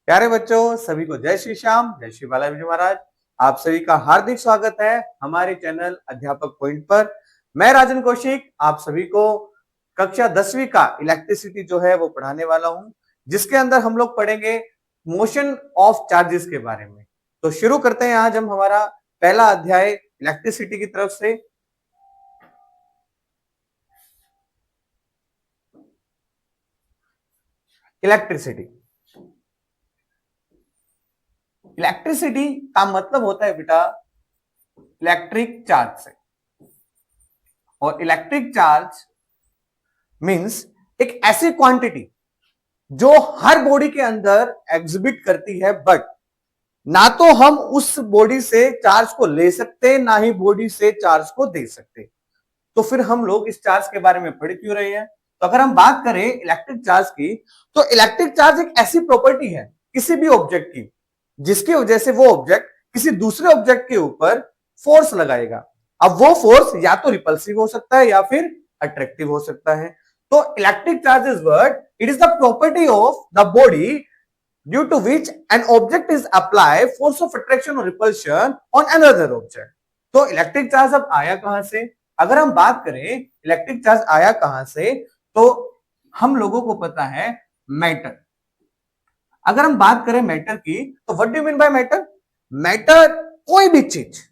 प्यारे बच्चों, सभी को जय श्री श्याम, जय श्री बालाजी महाराज। आप सभी का हार्दिक स्वागत है हमारे चैनल अध्यापक पॉइंट पर। मैं राजन कौशिक आप सभी को कक्षा 10वीं का इलेक्ट्रिसिटी जो है वो पढ़ाने वाला हूं, जिसके अंदर हम लोग पढ़ेंगे मोशन ऑफ चार्जेस के बारे में। तो शुरू करते हैं आज हम हमारा पहला अध्याय इलेक्ट्रिसिटी की तरफ से। इलेक्ट्रिसिटी इलेक्ट्रिसिटी का मतलब होता है बेटा इलेक्ट्रिक चार्ज से। और इलेक्ट्रिक चार्ज मींस एक ऐसी क्वांटिटी जो हर बॉडी के अंदर एग्जिबिट करती है, बट ना तो हम उस बॉडी से चार्ज को ले सकते ना ही बॉडी से चार्ज को दे सकते। तो फिर हम लोग इस चार्ज के बारे में पढ़ क्यों रहे हैं? तो अगर हम बात करें इलेक्ट्रिक चार्ज की, तो इलेक्ट्रिक चार्ज एक ऐसी प्रॉपर्टी है किसी भी ऑब्जेक्ट की जिसकी वजह से वो ऑब्जेक्ट किसी दूसरे ऑब्जेक्ट के ऊपर फोर्स लगाएगा। अब वो फोर्स या तो रिपल्सिव हो सकता है या फिर अट्रैक्टिव हो सकता है। तो electric charge is what? It is the property of the body due to which an object is apply force of attraction और रिपल्शन ऑन अनदर ऑब्जेक्ट। तो इलेक्ट्रिक चार्ज अब आया कहां से? अगर हम बात करें इलेक्ट्रिक चार्ज आया कहां से, तो हम लोगों को पता है मैटर। अगर हम बात करें मैटर की, तो what do you mean by matter? Matter कोई भी चीज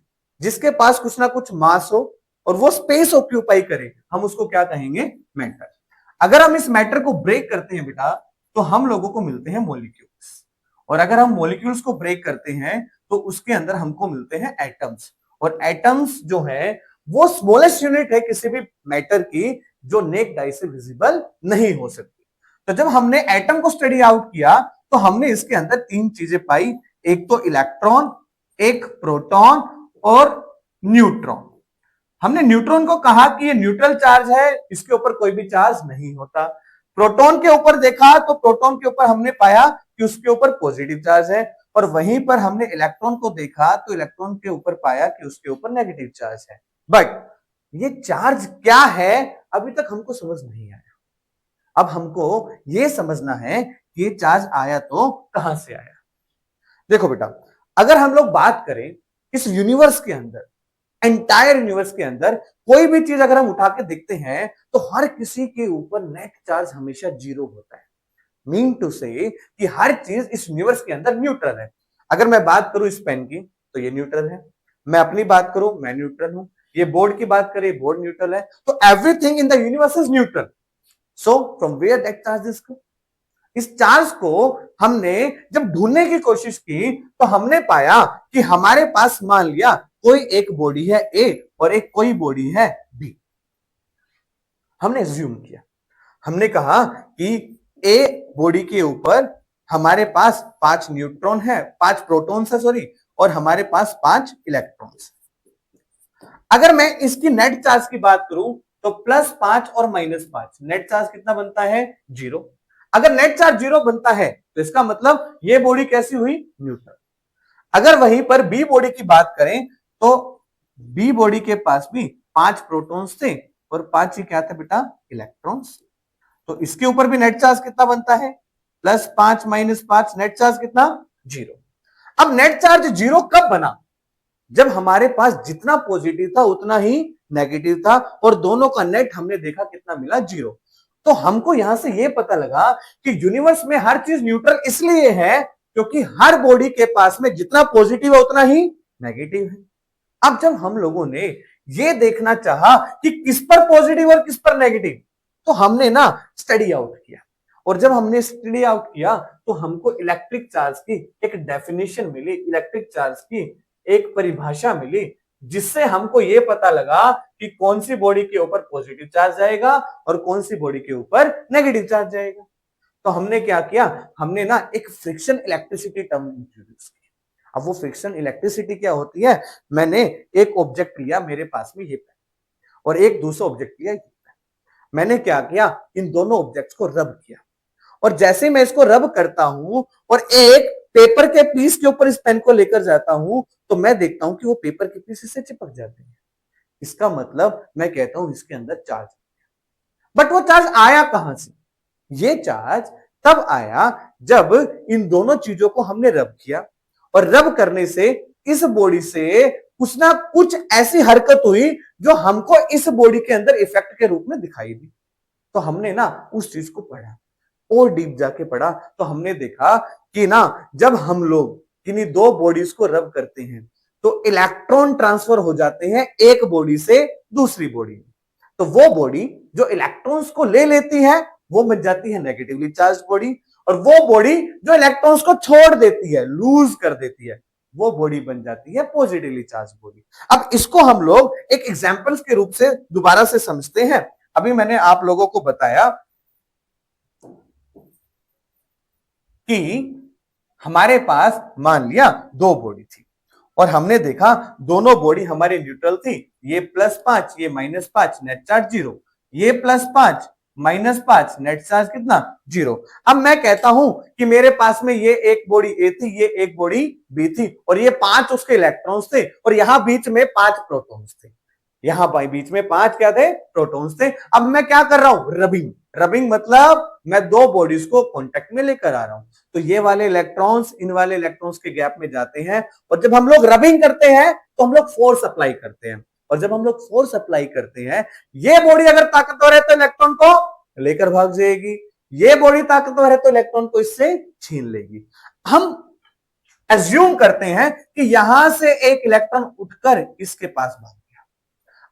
जिसके पास कुछ ना कुछ मास हो और वो स्पेस ऑक्यूपाई करे, हम उसको क्या कहेंगे? मैटर। अगर हम इस मैटर को ब्रेक करते हैं बेटा, तो हम लोगों को मिलते हैं मॉलिक्यूल्स। और अगर हम मॉलिक्यूल्स को ब्रेक करते हैं तो उसके अंदर हमको मिलते हैं एटम्स। और एटम्स जो है वो स्मॉलेस्ट यूनिट है किसी भी मैटर की, जो नेक्ड आई से विजिबल नहीं हो सकती। तो जब हमने एटम को स्टडी आउट किया तो हमने इसके अंदर तीन चीजें पाई, एक तो इलेक्ट्रॉन, एक प्रोटॉन और न्यूट्रॉन। हमने न्यूट्रॉन को कहा कि ये न्यूट्रल चार्ज है, इसके ऊपर कोई भी चार्ज नहीं होता। प्रोटॉन के ऊपर देखा तो प्रोटॉन के ऊपर हमने पाया कि उसके ऊपर पॉजिटिव चार्ज है, और वहीं पर हमने इलेक्ट्रॉन को देखा तो इलेक्ट्रॉन के ऊपर पाया कि उसके ऊपर नेगेटिव चार्ज है। बट ये चार्ज क्या है अभी तक हमको समझ नहीं आया। अब हमको ये समझना है कि ये चार्ज आया तो कहां से आया। देखो बेटा, अगर हम लोग बात करें इस यूनिवर्स के अंदर, एंटायर यूनिवर्स के अंदर कोई भी चीज अगर हम उठा के देखते हैं तो हर किसी के ऊपर नेट चार्ज हमेशा जीरो होता है। मीन टू से कि हर चीज इस यूनिवर्स के अंदर न्यूट्रल है। अगर मैं बात करूं इस पेन की, तो ये न्यूट्रल है। मैं अपनी बात करूं, मैं न्यूट्रल हूं। ये बोर्ड की बात करें, बोर्ड न्यूट्रल है। तो everything in the universe is neutral. So from where that charge is come? इस चार्ज को हमने जब ढूंढने की कोशिश की तो हमने पाया कि हमारे पास मान लिया कोई एक बॉडी है ए और एक कोई बॉडी है बी। हमने एज्यूम किया, हमने कहा कि ए बॉडी के ऊपर हमारे पास 5 न्यूट्रॉन है, 5 प्रोटॉन्स है सॉरी, और हमारे पास 5 इलेक्ट्रॉन्स। अगर मैं इसकी नेट चार्ज की बात करूं तो +5 और -5 नेट चार्ज कितना बनता है? 0। अगर नेट चार्ज 0 बनता है तो इसका मतलब ये बॉडी कैसी हुई? न्यूट्रल। अगर वहीं पर बी बॉडी की बात करें तो बी बॉडी के पास भी 5 प्रोटॉन्स थे और 5 ही क्या थे बेटा? इलेक्ट्रॉन्स। तो इसके ऊपर भी नेट चार्ज कितना बनता है? +5 -5 नेट चार्ज कितना? 0। अब नेट चार्ज 0 कब बना? जब हमारे पास जितना पॉजिटिव था उतना ही नेगेटिव था, और दोनों का नेट हमने देखा कितना मिला? 0। तो हमको यहां से यह पता लगा कि यूनिवर्स में हर चीज न्यूट्रल इसलिए है क्योंकि हर बॉडी के पास में जितना पॉजिटिव है उतना ही नेगेटिव है। अब जब हम लोगों ने यह देखना चाहा कि किस पर पॉजिटिव और किस पर नेगेटिव, तो हमने ना स्टडी आउट किया। और जब हमने स्टडी आउट किया तो हमको इलेक्ट्रिक चार्ज की एक डेफिनेशन मिली, इलेक्ट्रिक चार्ज की एक परिभाषा मिली, जिससे हमको यह पता लगा कि कौन सी बॉडी के ऊपर पॉजिटिव चार्ज जाएगा और कौन सी बॉडी के ऊपर नेगेटिव चार्ज जाएगा। तो हमने क्या किया? हमने ना एक फ्रिक्शन इलेक्ट्रिसिटी टर्म इंट्रोड्यूस की। अब वो फ्रिक्शन इलेक्ट्रिसिटी क्या होती है? मैंने एक ऑब्जेक्ट लिया, मेरे पास में ये पेन, और एक दूसरा ऑब्जेक्ट लिया, मैंने क्या किया? इन दोनों ऑब्जेक्ट्स को रब किया। और जैसे मैं इसको रब करता हूं और एक पेपर के पीस के ऊपर इस पेन को लेकर जाता हूं, तो मैं देखता हूं कि वो पेपर के पीस इससे चिपक जाते हैं। इसका मतलब मैं कहता हूं इसके अंदर चार्ज। बट वो चार्ज आया कहां से? ये चार्ज तब आया जब इन दोनों चीजों को हमने रब किया और रब करने से इस बॉडी से कुछ ना कुछ ऐसी हरकत हुई जो हमको इस बॉडी के अंदर इफेक्ट के रूप में दिखाई दी। तो हमने ना उस चीज को पढ़ा और डीप जाके पढ़ा, तो हमने देखा कि ना जब हम लोग किन्हीं दो बॉडीज को रब करते हैं तो इलेक्ट्रॉन ट्रांसफर हो जाते हैं एक बॉडी से दूसरी बॉडी में। तो वो बॉडी जो इलेक्ट्रॉन्स को ले लेती है वो बन जाती है नेगेटिवली चार्ज बॉडी, और वो बॉडी जो इलेक्ट्रॉन्स को छोड़ देती है, लूज कर देती है, वो बॉडी बन जाती है पॉजिटिवली चार्ज बॉडी। अब इसको हम लोग एक एग्जांपल्स के रूप से दोबारा से समझते हैं। अभी मैंने आप लोगों को बताया कि हमारे पास मान लिया दो बॉडी थी और हमने देखा दोनों बॉडी हमारी न्यूट्रल थी, ये +5 ये -5, नेट चार्ज 0, ये +5 -5, नेट चार्ज कितना 0। अब मैं कहता हूं कि मेरे पास में ये एक बॉडी ए थी, ये एक बॉडी बी थी, और ये 5 उसके इलेक्ट्रॉन्स थे, और यहां बीच में 5 प्रोटॉन्स थे, यहां बीच में 5 क्या थे, प्रोटॉन्स थे। अब मैं क्या कर रहा हूं, रबिंग। रबिंग मतलब मैं दो बॉडीज को कांटेक्ट में लेकर आ रहा हूं, तो ये वाले इलेक्ट्रॉन्स इन वाले इलेक्ट्रॉन्स के गैप में जाते हैं, और जब हम लोग रबिंग करते हैं तो हम लोग फोर्स अप्लाई करते हैं, और जब हम लोग फोर्स अप्लाई करते हैं, ये बॉडी अगर ताकतवर है तो इलेक्ट्रॉन को लेकर भाग जाएगी, ये बॉडी ताकतवर है तो इलेक्ट्रॉन को इससे छीन लेगी। हम एज्यूम करते हैं कि यहां से एक इलेक्ट्रॉन उठकर इसके पास भाग गया।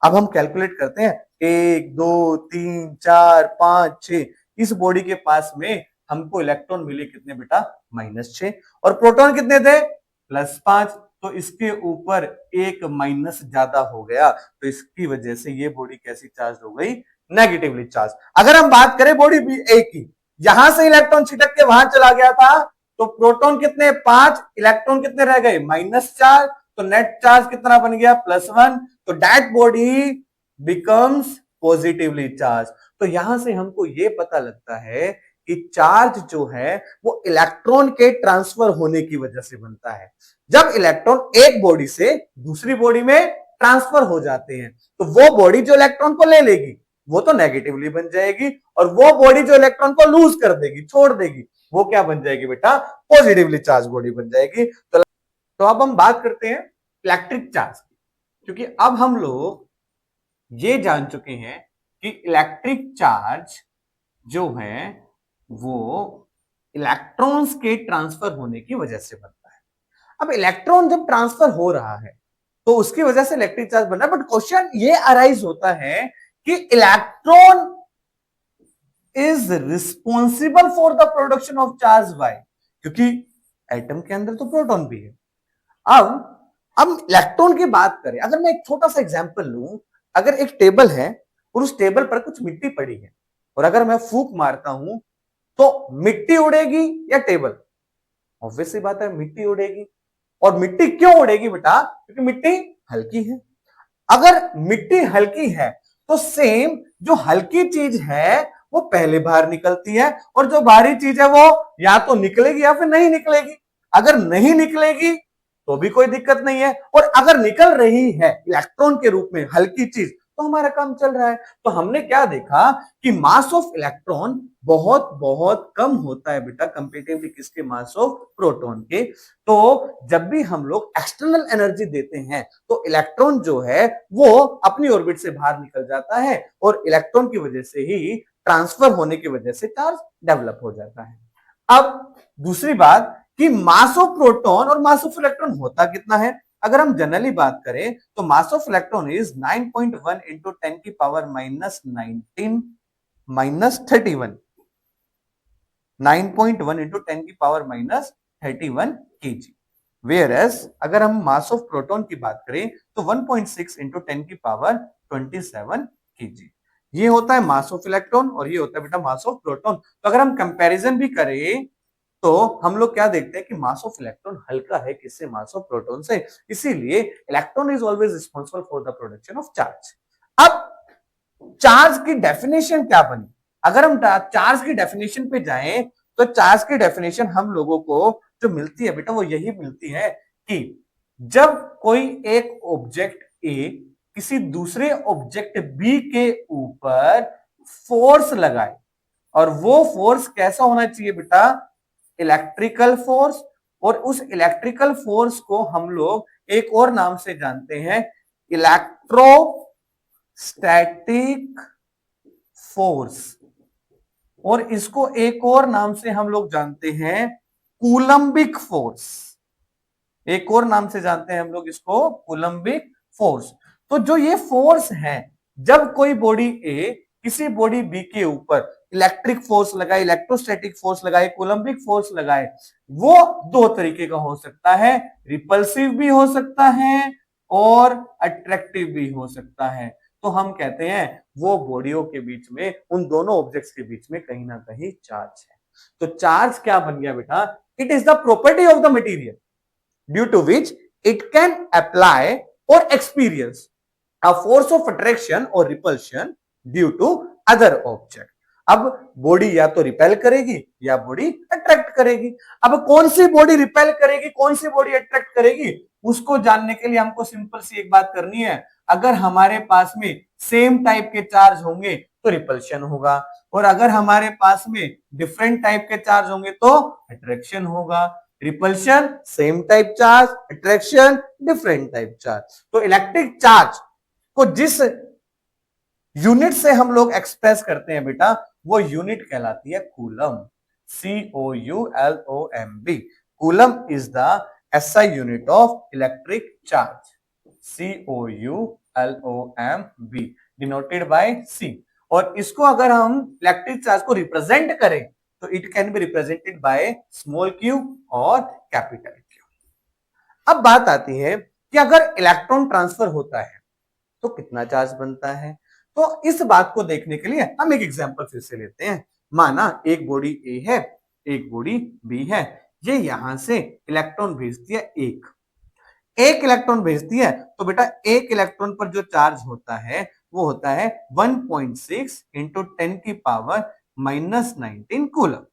अब हम कैलकुलेट करते हैं 1 2 3 4 5 6, इस बॉडी के पास में हमको इलेक्ट्रॉन मिले कितने बेटा, -6, और प्रोटॉन कितने थे, +5, तो इसके ऊपर एक माइनस ज्यादा हो गया, तो इसकी वजह से ये बॉडी कैसी चार्ज हो गई, नेगेटिवली चार्ज। अगर हम बात करें बॉडी बी ए की, यहां से इलेक्ट्रॉन छिटक के वहां चला गया था, तो प्रोटॉन कितने 5, इलेक्ट्रॉन कितने रह गए -4, तो नेट चार्ज कितना बन गया +1, तो that body becomes positively charge. तो यहां से हमको यह पता लगता है कि चार्ज जो है वो इलेक्ट्रॉन के ट्रांसफर होने की वजह से बनता है। जब इलेक्ट्रॉन एक बॉडी से दूसरी बॉडी में ट्रांसफर हो जाते हैं तो वो बॉडी जो इलेक्ट्रॉन को ले लेगी वो तो नेगेटिवली बन जाएगी, और वो बॉडी जो इलेक्ट्रॉन को लूज कर देगी, छोड़ देगी, वो क्या बन जाएगी बेटा, पॉजिटिवली चार्ज बॉडी बन जाएगी। तो अब हम बात करते हैं इलेक्ट्रिक चार्ज की, क्योंकि अब हम लोग ये जान चुके हैं कि इलेक्ट्रिक चार्ज जो है वो इलेक्ट्रॉन्स के ट्रांसफर होने की वजह से बनता है। अब इलेक्ट्रॉन जब ट्रांसफर हो रहा है तो उसकी वजह से इलेक्ट्रिक चार्ज बन रहा है, बट क्वेश्चन ये अराइज होता है कि electron is responsible for the production of charge, why, क्योंकि एटम के अंदर तो प्रोटॉन भी है। अब इलेक्ट्रॉन की बात करें, अगर मैं एक छोटा सा एग्जांपल लूं, अगर एक टेबल है और उस टेबल पर कुछ मिट्टी पड़ी है, और अगर मैं फूंक मारता हूं तो मिट्टी उड़ेगी या टेबल, ऑब्वियस सी बात है मिट्टी उड़ेगी। और मिट्टी क्यों उड़ेगी बेटा, क्योंकि मिट्टी हल्की है। अगर मिट्टी हल्की है तो सेम जो हल्की चीज है वो पहले बाहर निकलती है, और जो भारी चीज है वो या तो निकलेगी या फिर नहीं निकलेगी। अगर नहीं निकलेगी तो भी कोई दिक्कत नहीं है, और अगर निकल रही है इलेक्ट्रॉन के रूप में हल्की चीज तो हमारा काम चल रहा है। तो हमने क्या देखा कि मास ऑफ इलेक्ट्रॉन बहुत बहुत कम होता है बेटा कंपैरेटिवली किसके, मास ऑफ प्रोटॉन के। तो जब भी हम लोग एक्सटर्नल एनर्जी देते हैं तो इलेक्ट्रॉन जो है वो अपनी ऑर्बिट से बाहर निकल जाता है, और इलेक्ट्रॉन की वजह से ही ट्रांसफर होने की वजह से चार्ज डेवलप हो जाता है। अब दूसरी बात कि मास ऑफ प्रोटॉन और मास ऑफ इलेक्ट्रॉन होता कितना है, अगर हम जनरली बात करें तो mass of electron is 9.1 into 10 की पावर -19 -31, 9.1 इंटू 10 की पावर -31 केजी। वेयर एज अगर हम मास ऑफ प्रोटॉन की बात करें तो 1.6 इंटू 10 की पावर 27 केजी। ये होता है मास ऑफ इलेक्ट्रॉन और ये होता है बेटा मास ऑफ प्रोटॉन। तो अगर हम कंपैरिजन भी करें तो हम लोग क्या देखते हैं कि मास ऑफ इलेक्ट्रॉन हल्का है किससे, मास ऑफ प्रोटॉन से, इसीलिए electron is always responsible for the production of charge. अब चार्ज की डेफिनेशन क्या बनी, अगर हम चार्ज की डेफिनेशन पे जाएं तो चार्ज की डेफिनेशन हम लोगों को जो मिलती है बेटा वो यही मिलती है कि जब कोई एक ऑब्जेक्ट ए किसी दूसरे ऑब्जेक्ट बी के ऊपर फोर्स लगाए, और वो फोर्स कैसा होना चाहिए बेटा, इलेक्ट्रिकल फोर्स, और उस इलेक्ट्रिकल फोर्स को हम लोग एक और नाम से जानते हैं, इलेक्ट्रोस्टैटिक फोर्स, और इसको एक और नाम से हम लोग जानते हैं कूलम्बिक फोर्स। एक और नाम से जानते हैं हम लोग इसको कूलम्बिक फोर्स। तो जो ये फोर्स है, जब कोई बॉडी ए किसी बॉडी बी के ऊपर इलेक्ट्रिक फोर्स लगाए, इलेक्ट्रोस्टैटिक फोर्स लगाए, कूलम्बिक फोर्स लगाए, वो दो तरीके का हो सकता है, रिपल्सिव भी हो सकता है और अट्रैक्टिव भी हो सकता है। तो हम कहते हैं वो बॉडियों के बीच में, उन दोनों ऑब्जेक्ट्स के बीच में कहीं ना कहीं चार्ज है। तो चार्ज क्या बन गया बेटा? It is the property of the material due to which it can apply or experience a force of attraction or repulsion due to other object. अब बॉडी या तो रिपेल करेगी या बॉडी अट्रैक्ट करेगी। अब कौन सी बॉडी रिपेल करेगी, कौन सी बॉडी अट्रैक्ट करेगी, उसको जानने के लिए हमको सिंपल सी एक बात करनी है। अगर हमारे पास में सेम टाइप के चार्ज होंगे तो रिपल्शन होगा, और अगर हमारे पास में डिफरेंट टाइप के चार्ज होंगे तो अट्रैक्शन होगा। Repulsion same type charge, attraction different type charge. तो इलेक्ट्रिक चार्ज को जिस यूनिट से हम लोग एक्सप्रेस करते हैं बेटा, वो यूनिट कहलाती है coulomb, COULOMB। Coulomb is the SI unit of electric charge, COULOMB, denoted by C। और इसको अगर हम इलेक्ट्रिक चार्ज को रिप्रेजेंट करें तो it can be represented by small q और कैपिटल Q। अब बात आती है कि अगर इलेक्ट्रॉन ट्रांसफर होता है तो कितना चार्ज बनता है। तो इस बात को देखने के लिए हम एक एग्जांपल फिर से लेते हैं। माना एक बॉडी ए है, एक बॉडी बी है, ये यहां से इलेक्ट्रॉन भेजती है एक इलेक्ट्रॉन भेजती है, तो बेटा एक इलेक्ट्रॉन पर जो चार्ज होता है वो होता है 1.6 इंटू 10 की पावर -19 कूलम।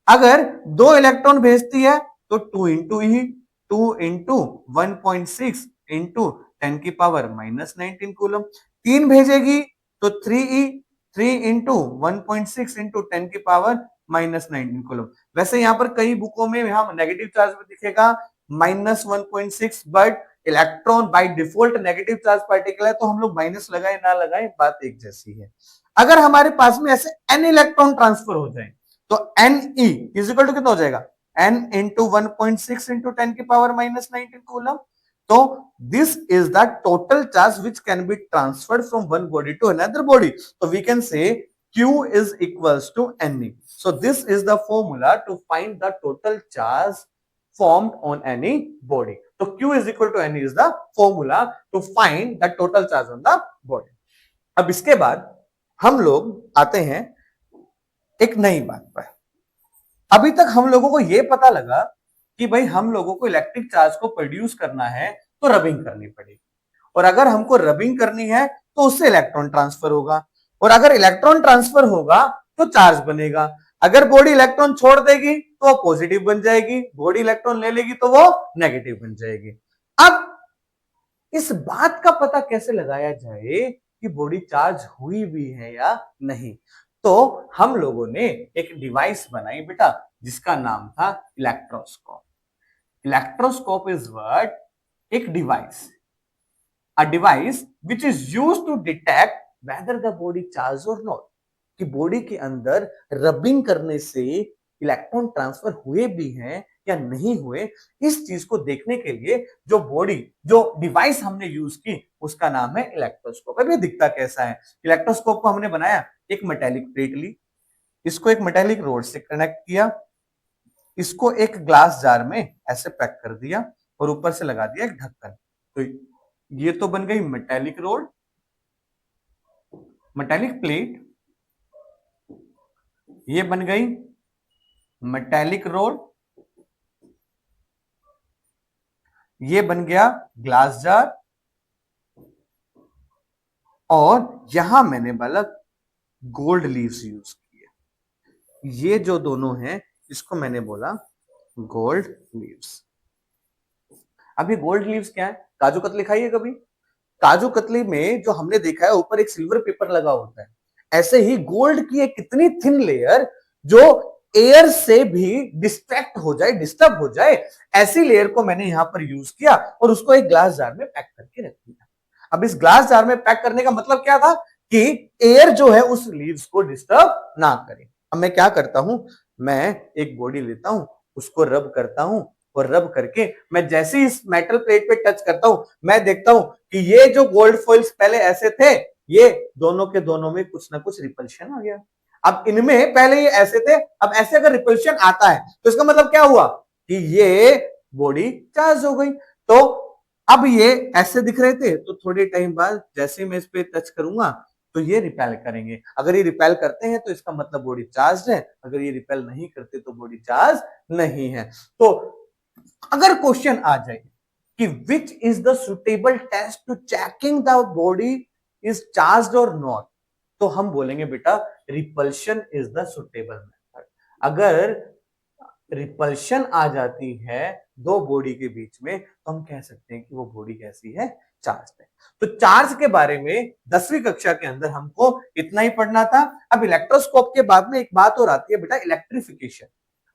अगर दो इलेक्ट्रॉन भेजती है तो 2 इंटू 1.6 इंटू 10 की पावर -19 कूलम। तीन भेजेगी तो 3 इंटू 1.6 इंटू 10 की पावर -19 कूलम। वैसे यहां पर कई बुकों में यहां नेगेटिव चार्ज में दिखेगा -1.6, but electron by default negative charge particle है, तो हम लोग माइनस लगाए ना लगाए बात एक जैसी है। अगर हमारे पास में ऐसे n इलेक्ट्रॉन ट्रांसफर हो जाए तो Ne इज इक्वल टू कितना हो जाएगा, n इंटू 1.6 इंटू 10 की पावर -19 कूलम। तो this is the total charge which can be transferred from one body to another body. तो we can say Q is equals to Ne. So this is the formula to find the total charge formed on any body. So Q is equal to Ne is the formula to find the total charge on the body. अब इसके बाद हम लोग आते हैं एक नई बात पर। अभी तक हम लोगों को यह पता लगा कि भाई हम लोगों को इलेक्ट्रिक चार्ज को प्रोड्यूस करना है तो रबिंग करनी पड़ेगी, और अगर हमको रबिंग करनी है तो उससे इलेक्ट्रॉन ट्रांसफर होगा, और अगर इलेक्ट्रॉन ट्रांसफर होगा तो चार्ज बनेगा। अगर बॉडी इलेक्ट्रॉन छोड़ देगी तो वो पॉजिटिव बन जाएगी, बॉडी इलेक्ट्रॉन ले लेगी तो वो नेगेटिव बन जाएगी। अब इस बात का पता कैसे लगाया जाए कि बॉडी चार्ज हुई भी है या नहीं, तो हम लोगों ने एक डिवाइस बनाई बेटा जिसका नाम था इलेक्ट्रोस्कोप। इलेक्ट्रोस्कोप इज व्हाट, एक device, a device which is used to detect whether the body charge और नॉट, कि बॉडी के अंदर रबिंग करने से इलेक्ट्रॉन ट्रांसफर हुए भी हैं या नहीं हुए। इस चीज को देखने के लिए जो डिवाइस हमने यूज की उसका नाम है इलेक्ट्रोस्कोप। अब ये दिखता कैसा है? इलेक्ट्रोस्कोप को हमने बनाया, एक मेटेलिक प्लेट ली, इसको एक मेटेलिक रोड से कनेक्ट किया, इसको एक ग्लास जार में ऐसे पैक कर दिया और ऊपर से लगा दिया एक ढक्कन। तो ये तो बन गई मेटेलिक रोड, मेटेलिक प्लेट, ये बन गई मेटेलिक रोड, ये बन गया ग्लास जार, और यहां मैंने बल्कि गोल्ड लीव्स यूज किए। ये जो दोनों हैं इसको मैंने बोला गोल्ड लीव्स। अब ये गोल्ड लीव्स क्या है? काजू कतली खाई है कभी? काजू कतली में जो हमने देखा है ऊपर एक सिल्वर पेपर लगा होता है, ऐसे ही गोल्ड की एक कितनी थिन लेयर जो एयर से भी डिस्ट्रैक्ट हो जाए, डिस्टर्ब हो जाए, ऐसी लेयर को मैंने यहां पर यूज किया और उसको एक ग्लास जार में पैक करके रख दिया। अब इस ग्लास जार में पैक करने का मतलब क्या था कि एयर जो है उस लीव्स को डिस्टर्ब ना करे। अब मैं क्या करता हूं, मैं एक बॉडी लेता हूं, उसको रब करता हूं और रब करके मैं जैसे ही इस मेटल प्लेट पे टच करता हूं, मैं देखता हूं कि ये जो गोल्ड फॉइल्स पहले ऐसे थे, ये दोनों के दोनों में कुछ ना कुछ रिपल्शन आ गया। अब इनमें पहले ये ऐसे थे, अब ऐसे अगर रिपल्शन आता है तो इसका मतलब क्या हुआ कि ये बॉडी चार्ज हो गई। तो अब ये ऐसे दिख रहे थे, तो थोड़े टाइम बाद जैसे मैं इस पे टच करूंगा तो ये रिपेल करेंगे। अगर ये रिपेल करते हैं तो इसका मतलब बॉडी चार्ज है, अगर ये रिपेल नहीं करते तो बॉडी चार्ज नहीं है। तो अगर क्वेश्चन आ जाए कि which is the suitable test to checking the body is charge और नॉट, तो हम बोलेंगे बेटा repulsion is the suitable method. अगर रिपल्शन आ जाती है दो बॉडी के बीच में तो हम कह सकते हैं कि वो बॉडी कैसी है, चार्ज है। तो चार्ज के बारे में 10वीं कक्षा के अंदर हमको इतना ही पढ़ना था। अब इलेक्ट्रोस्कोप के बाद में एक बात और आती है बेटा, इलेक्ट्रिफिकेशन।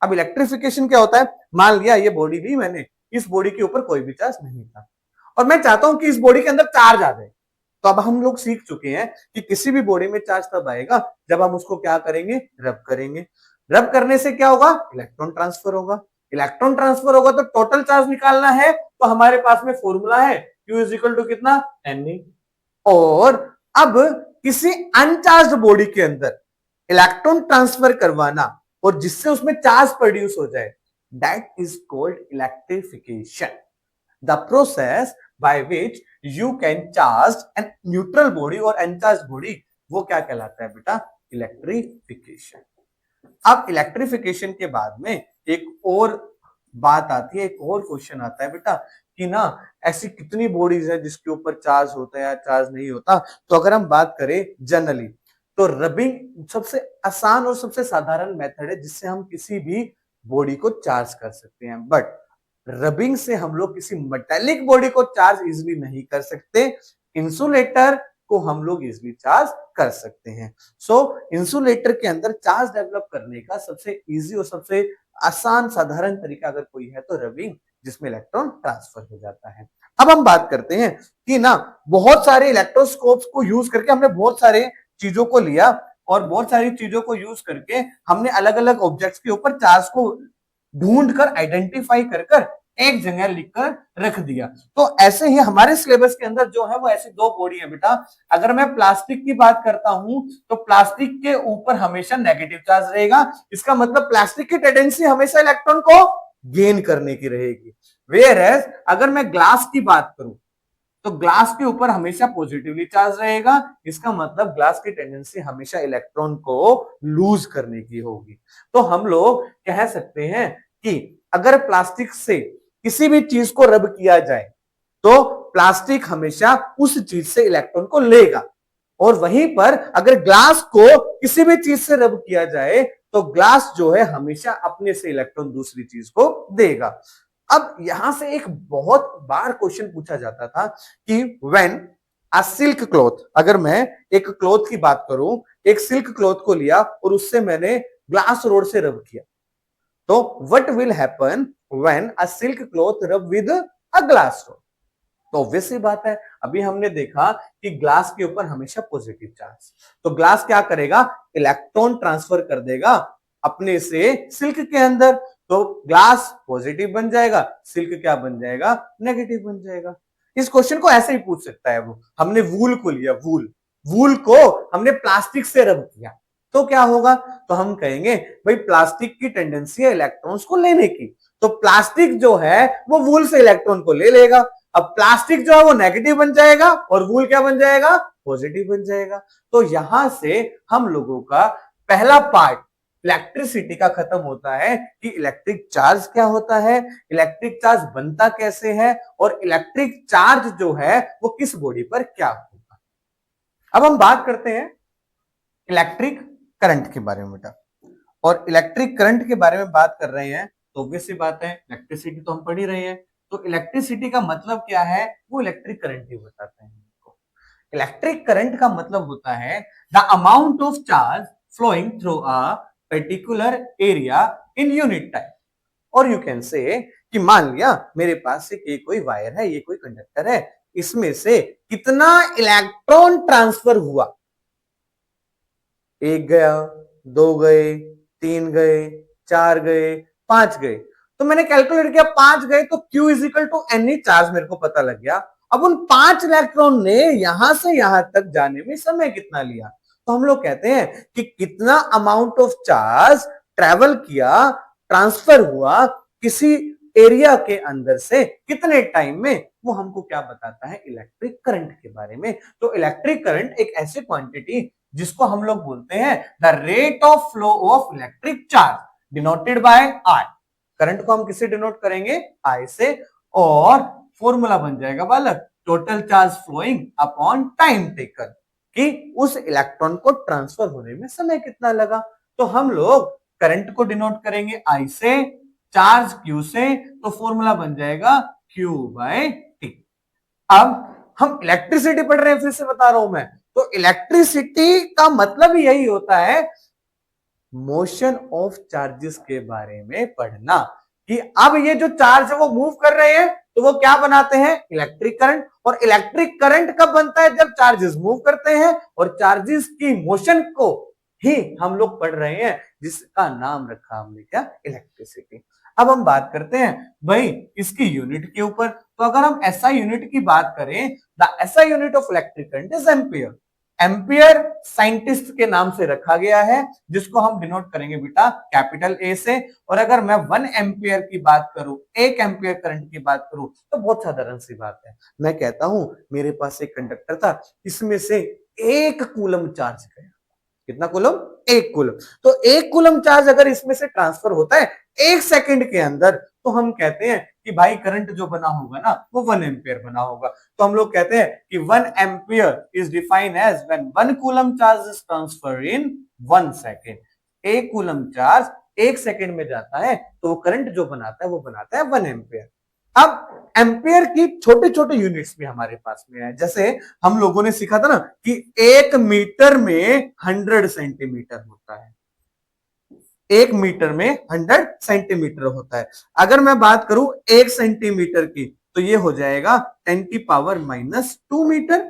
अब इलेक्ट्रिफिकेशन क्या होता है, मान लिया ये बॉडी ली मैंने, इस बॉडी के ऊपर कोई भी चार्ज नहीं था और मैं चाहता हूं कि इस बॉडी के अंदर चार्ज आ जाए। तो अब हम लोग सीख चुके हैं कि किसी भी बॉडी में चार्ज तब आएगा जब हम उसको क्या करेंगे, रब करेंगे। रब करने से क्या होगा, इलेक्ट्रॉन ट्रांसफर होगा। इलेक्ट्रॉन ट्रांसफर होगा तो टोटल चार्ज निकालना है, तो हमारे पास में फॉर्मूला है Q इज इक्वल टू कितना, Ne। और अब किसी अनचार्ज बॉडी के अंदर इलेक्ट्रॉन ट्रांसफर करवाना और जिससे उसमें चार्ज प्रोड्यूस हो जाए, that is called electrification. The process by which you can charge an neutral body और अनचार्ज बॉडी, वो क्या कहलाता है बेटा, इलेक्ट्रिफिकेशन। अब इलेक्ट्रिफिकेशन के बाद में एक और बात आती है, एक और क्वेश्चन आता है बेटा कि ना ऐसी कितनी बॉडीज है जिसके ऊपर चार्ज होता है या चार्ज नहीं होता। तो अगर हम बात करें जनरली, तो रबिंग सबसे आसान और सबसे साधारण मेथड है जिससे हम किसी भी बॉडी को चार्ज कर सकते हैं। बट रबिंग से हम लोग किसी मेटेलिक बॉडी को चार्ज इजिली नहीं कर सकते। इंसुलेटर को हम लोग इजिली चार्ज कर सकते हैं। सो इंसुलेटर के अंदर चार्ज डेवलप करने का सबसे इजी और सबसे आसान साधारण तरीका अगर कोई है तो रबिंग, जिसमें इलेक्ट्रॉन ट्रांसफर हो जाता है। अब हम बात करते हैं कि ना बहुत सारे इलेक्ट्रोस्कोप्स को यूज करके हमने बहुत सारे चीजों को लिया और बहुत सारी चीजों को यूज करके हमने अलग अलग ऑब्जेक्ट्स के ऊपर चार्ज को ढूंढकर आइडेंटिफाई कर कर एक जगह लिखकर रख दिया। तो ऐसे ही हमारे सिलेबस के अंदर जो है वो ऐसी दो बॉडी है बेटा। अगर मैं प्लास्टिक की बात करता हूं तो प्लास्टिक के ऊपर हमेशा नेगेटिव चार्ज रहेगा, इसका मतलब प्लास्टिक की टेंडेंसी हमेशा इलेक्ट्रॉन को गेन करने की रहेगी। वेयर एज अगर मैं ग्लास की बात करूं तो ग्लास के ऊपर हमेशा पॉजिटिवली चार्ज रहेगा, इसका मतलब ग्लास की टेंडेंसी हमेशा इलेक्ट्रॉन को लूज करने की होगी। तो हम लोग कह सकते हैं कि अगर प्लास्टिक से किसी भी चीज को रब किया जाए तो प्लास्टिक हमेशा उस चीज से इलेक्ट्रॉन को लेगा, और वहीं पर अगर ग्लास को किसी भी चीज से रब किया जाए तो ग्लास जो है हमेशा अपने से इलेक्ट्रॉन दूसरी चीज को देगा। अब यहां से एक बहुत बार क्वेश्चन पूछा जाता था कि व्हेन अ सिल्क क्लॉथ, अगर मैं एक क्लॉथ की बात करूं, एक सिल्क क्लॉथ को लिया और उससे मैंने ग्लास रोड से रब किया, तो what will happen when a silk cloth रब विद अ ग्लास रोड। तो ऑब्वियस सी बात है, अभी हमने देखा कि ग्लास के ऊपर हमेशा पॉजिटिव चार्ज, तो ग्लास क्या करेगा, इलेक्ट्रॉन ट्रांसफर कर देगा अपने से सिल्क के अंदर, तो ग्लास पॉजिटिव बन जाएगा, सिल्क क्या बन जाएगा, नेगेटिव बन जाएगा। इस क्वेश्चन को ऐसे ही पूछ सकता है वो। हमने वूल को लिया, वूल वूल को हमने प्लास्टिक से रब किया तो क्या होगा, तो हम कहेंगे भाई प्लास्टिक की टेंडेंसी है इलेक्ट्रॉन्स को लेने की, तो प्लास्टिक जो है वो वूल से इलेक्ट्रॉन को ले लेगा। अब प्लास्टिक जो है वो नेगेटिव बन जाएगा और वूल क्या बन जाएगा, पॉजिटिव बन जाएगा। तो यहां से हम लोगों का पहला पार्ट इलेक्ट्रिसिटी का खत्म होता है कि इलेक्ट्रिक चार्ज क्या होता है, इलेक्ट्रिक चार्ज बनता कैसे है, और इलेक्ट्रिक चार्ज जो है वो किस बॉडी पर क्या होगा। अब हम बात करते हैं इलेक्ट्रिक करंट के बारे में बेटा, और इलेक्ट्रिक करंट के बारे में बात कर रहे हैं तो ऑब्वियस सी बात है इलेक्ट्रिसिटी तो हम पढ़ ही रहे हैं, तो इलेक्ट्रिसिटी का मतलब क्या है, वो इलेक्ट्रिक करंट ही बताते हैं। इलेक्ट्रिक करंट का मतलब होता है the amount of charge flowing through a particular area in unit time. और यू कैन से कि मान लिया मेरे पास एक ये कोई वायर है, ये कोई कंडक्टर है, इसमें से कितना इलेक्ट्रॉन ट्रांसफर हुआ, एक गया, दो गए, तीन गए, चार गए, पांच गए। तो मैंने कैलकुलेट किया, पांच गए तो Q is equal to n charge मेरे को पता लग गया। अब उन पांच इलेक्ट्रॉन ने यहां से यहां तक जाने में समय कितना लिया, तो हम लोग कहते हैं कि कितना अमाउंट ऑफ चार्ज ट्रेवल किया, ट्रांसफर हुआ किसी एरिया के अंदर से कितने टाइम में, वो हमको क्या बताता है, इलेक्ट्रिक करंट के बारे में। तो इलेक्ट्रिक करंट एक ऐसी क्वांटिटी जिसको हम लोग बोलते हैं the rate of flow of electric charge denoted by I. Current को हम किससे डिनोट करेंगे, आई से, और फॉर्मूला बन जाएगा बालक total charge flowing upon time taken, कि उस इलेक्ट्रॉन को ट्रांसफर होने में समय कितना लगा। तो हम लोग करंट को डिनोट करेंगे आई से, चार्ज क्यू से, तो फॉर्मूला बन जाएगा क्यू बाय टी। अब हम इलेक्ट्रिसिटी पढ़ रहे हैं, फिर से बता रहा हूं मैं, तो इलेक्ट्रिसिटी का मतलब यही होता है मोशन ऑफ चार्जेस के बारे में पढ़ना, कि अब ये जो चार्ज है वो मूव कर रहे हैं तो वो क्या बनाते हैं, इलेक्ट्रिक करंट। और इलेक्ट्रिक करंट कब बनता है, जब चार्जेस मूव करते हैं, और चार्जेस की मोशन को ही हम लोग पढ़ रहे हैं, जिसका नाम रखा हमने क्या, इलेक्ट्रिसिटी। अब हम बात करते हैं भाई इसकी यूनिट के ऊपर। तो अगर हम एसआई यूनिट की बात करें, the SI unit of electric current is ampere. Ampere scientist के नाम से रखा गया है, जिसको हम डिनोट करेंगे बेटा कैपिटल ए से। और अगर मैं 1 एम्पियर की बात करूं, 1 एम्पियर करंट की बात करूं, तो बहुत साधारण सी बात है, मैं कहता हूं मेरे पास एक कंडक्टर था, इसमें से 1 कूलम चार्ज गया। कितना कूलम, 1 कूलम। तो 1 कूलम चार्ज अगर इसमें से ट्रांसफर होता है 1 सेकंड के अंदर, तो हम कहते हैं कि भाई करंट जो बना होगा ना वो 1 एम्पियर बना होगा। तो हम लोग कहते हैं कि 1 ampere is defined as when 1 coulomb charge is transfer in 1 second. 1 coulomb charge 1 second में जाता है तो वो करंट जो बनाता है वो बनाता है 1 एम्पियर। अब एम्पियर की छोटे छोटे यूनिट्स भी हमारे पास में है, जैसे हम लोगों ने सीखा था ना कि 1 मीटर में 100 सेंटीमीटर होता है, 1 मीटर में 100 सेंटीमीटर होता है। अगर मैं बात करूं 1 सेंटीमीटर की, तो ये हो जाएगा 10 की पावर -2 मीटर।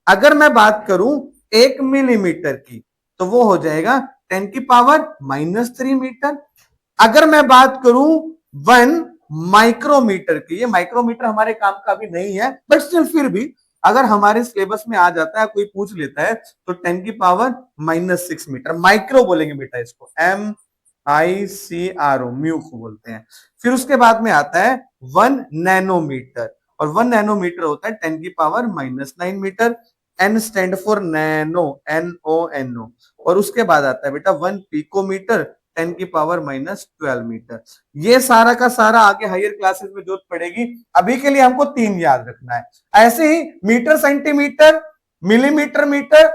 अगर मैं बात करूं 1 मिलीमीटर की, तो वो हो जाएगा 10 की पावर -3 मीटर। अगर मैं बात करूं 1 माइक्रोमीटर की, ये माइक्रोमीटर हमारे काम का भी नहीं है, बट स्टिल फिर भी अगर हमारे सिलेबस में आ जाता है, कोई पूछ लेता है, तो 10 की पावर -6 मीटर माइक्रो बोलेंगे बेटा इसको, MICRO, म्यू को बोलते हैं। फिर उसके बाद में आता है 1 नैनोमीटर, और 1 नैनोमीटर होता है 10 की power -9 metre. N stand for nano, NONO। और उसके बाद आता है बेटा 1 पिकोमीटर, 10 की पावर -12 मीटर। ये सारा का सारा आगे हायर क्लासेस में जरूरत पड़ेगी, अभी के लिए हमको 3 याद रखना है। ऐसे ही मीटर, सेंटीमीटर, मिलीमीटर, मीटर,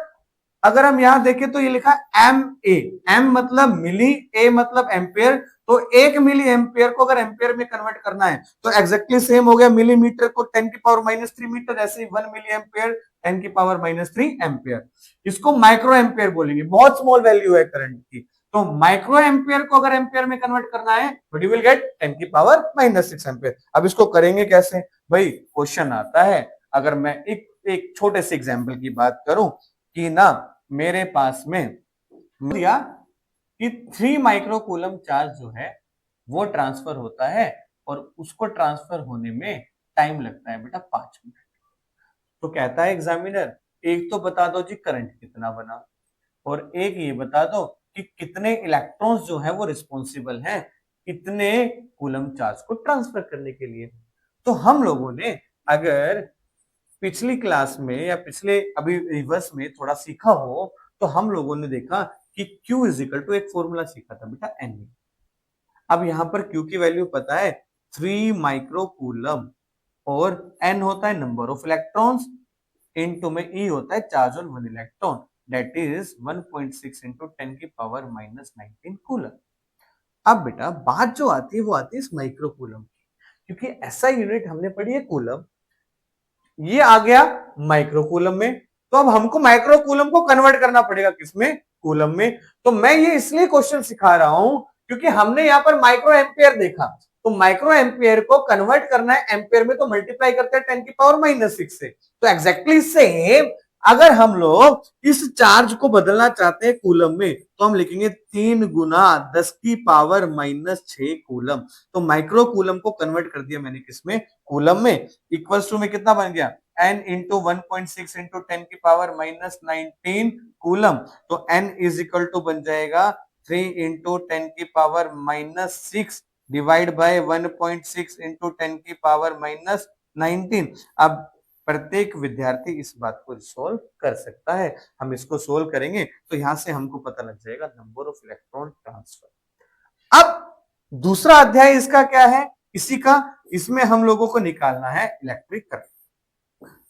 अगर हम यहां देखें तो ये लिखा MA, M मतलब मिली, A मतलब एम्पियर। तो 1 मिली एम्पियर को अगर एम्पियर में कन्वर्ट करना है तो एग्जैक्टली सेम हो गया, मिलीमीटर को 10 की पावर -3 मीटर, ऐसे ही 1 मिली एम्पियर 10 की पावर -3 एम्पियर। इसको माइक्रो एम्पियर बोलेंगे, बहुत स्मॉल वैल्यू है करंट की। तो माइक्रो एम्पियर को अगर एम्पियर में कन्वर्ट करना है तो यू विल गेट 10 की पावर -6 एम्पियर। अब इसको करेंगे कैसे भाई, क्वेश्चन आता है, अगर मैं एक छोटे से एग्जांपल की बात करूं कि ना मेरे पास में दिया कि 3 माइक्रोकूलम चार्ज जो है वो ट्रांसफर होता है, और उसको ट्रांसफर होने में टाइम लगता है बेटा 5 मिनट। तो कहता है एग्जामिनर, एक तो बता दो जी करंट कितना बना, और एक ये बता दो कि कितने इलेक्ट्रॉन्स जो है वो रिस्पॉन्सिबल हैं इतने कूलम चार्ज को ट्रांसफर करने के लिए। तो हम लोगों ने अगर पिछली क्लास में या पिछले अभी रिवर्स में थोड़ा सीखा हो, तो हम लोगों ने देखा कि Q इज इक्वल टू, एक फॉर्मूला सीखा था बेटा N। अब यहां पर Q की वैल्यू पता है 3 माइक्रोकूलम, और N होता है नंबर ऑफ इलेक्ट्रॉन्स, इनटू में E होता है charge on 1 electron, that is 1.6 into 10 की पावर -19 कूलम। अब बेटा बात जो आती है वो आती है इस माइक्रोकूलम की, क्योंकि ऐसा यूनिट हमने पढ़ी है कूलम, ये आ गया माइक्रोकूलम में। तो अब हमको माइक्रोकूलम को कन्वर्ट करना पड़ेगा किसमें, कूलम में। तो मैं ये इसलिए क्वेश्चन सिखा रहा हूं क्योंकि हमने यहाँ पर माइक्रो एम्पियर देखा, तो माइक्रो एम्पियर को कन्वर्ट करना है एम्पियर में, तो मल्टीप्लाई करते हैं 10⁻⁻6 से। तो एग्जैक्टली सेम अगर हम लोग इस चार्ज को बदलना चाहते हैं कूलम में, तो हम लिखेंगे 3 गुना 10⁻⁻6 कूलम। तो माइक्रो कूलम को कन्वर्ट कर दिया मैंने किसमें, कूलम में। इक्वल्स टू में कितना बन गया, n इंटू 1.6 इंटू 10⁻⁻19 कूलम। तो n इज इक्वल टू बन जाएगा 3 इंटू 10⁻⁻6 डिवाइड बाय 1.6 इंटू 10⁻⁻19। अब प्रत्येक विद्यार्थी इस बात को सोल्व कर सकता है। हम इसको सोल्व करेंगे तो यहां से हमको पता लग जाएगा नंबर ऑफ इलेक्ट्रॉन ट्रांसफर। अब दूसरा अध्याय इसका क्या है, इसी का, इसमें हम लोगों को निकालना है इलेक्ट्रिक करंट।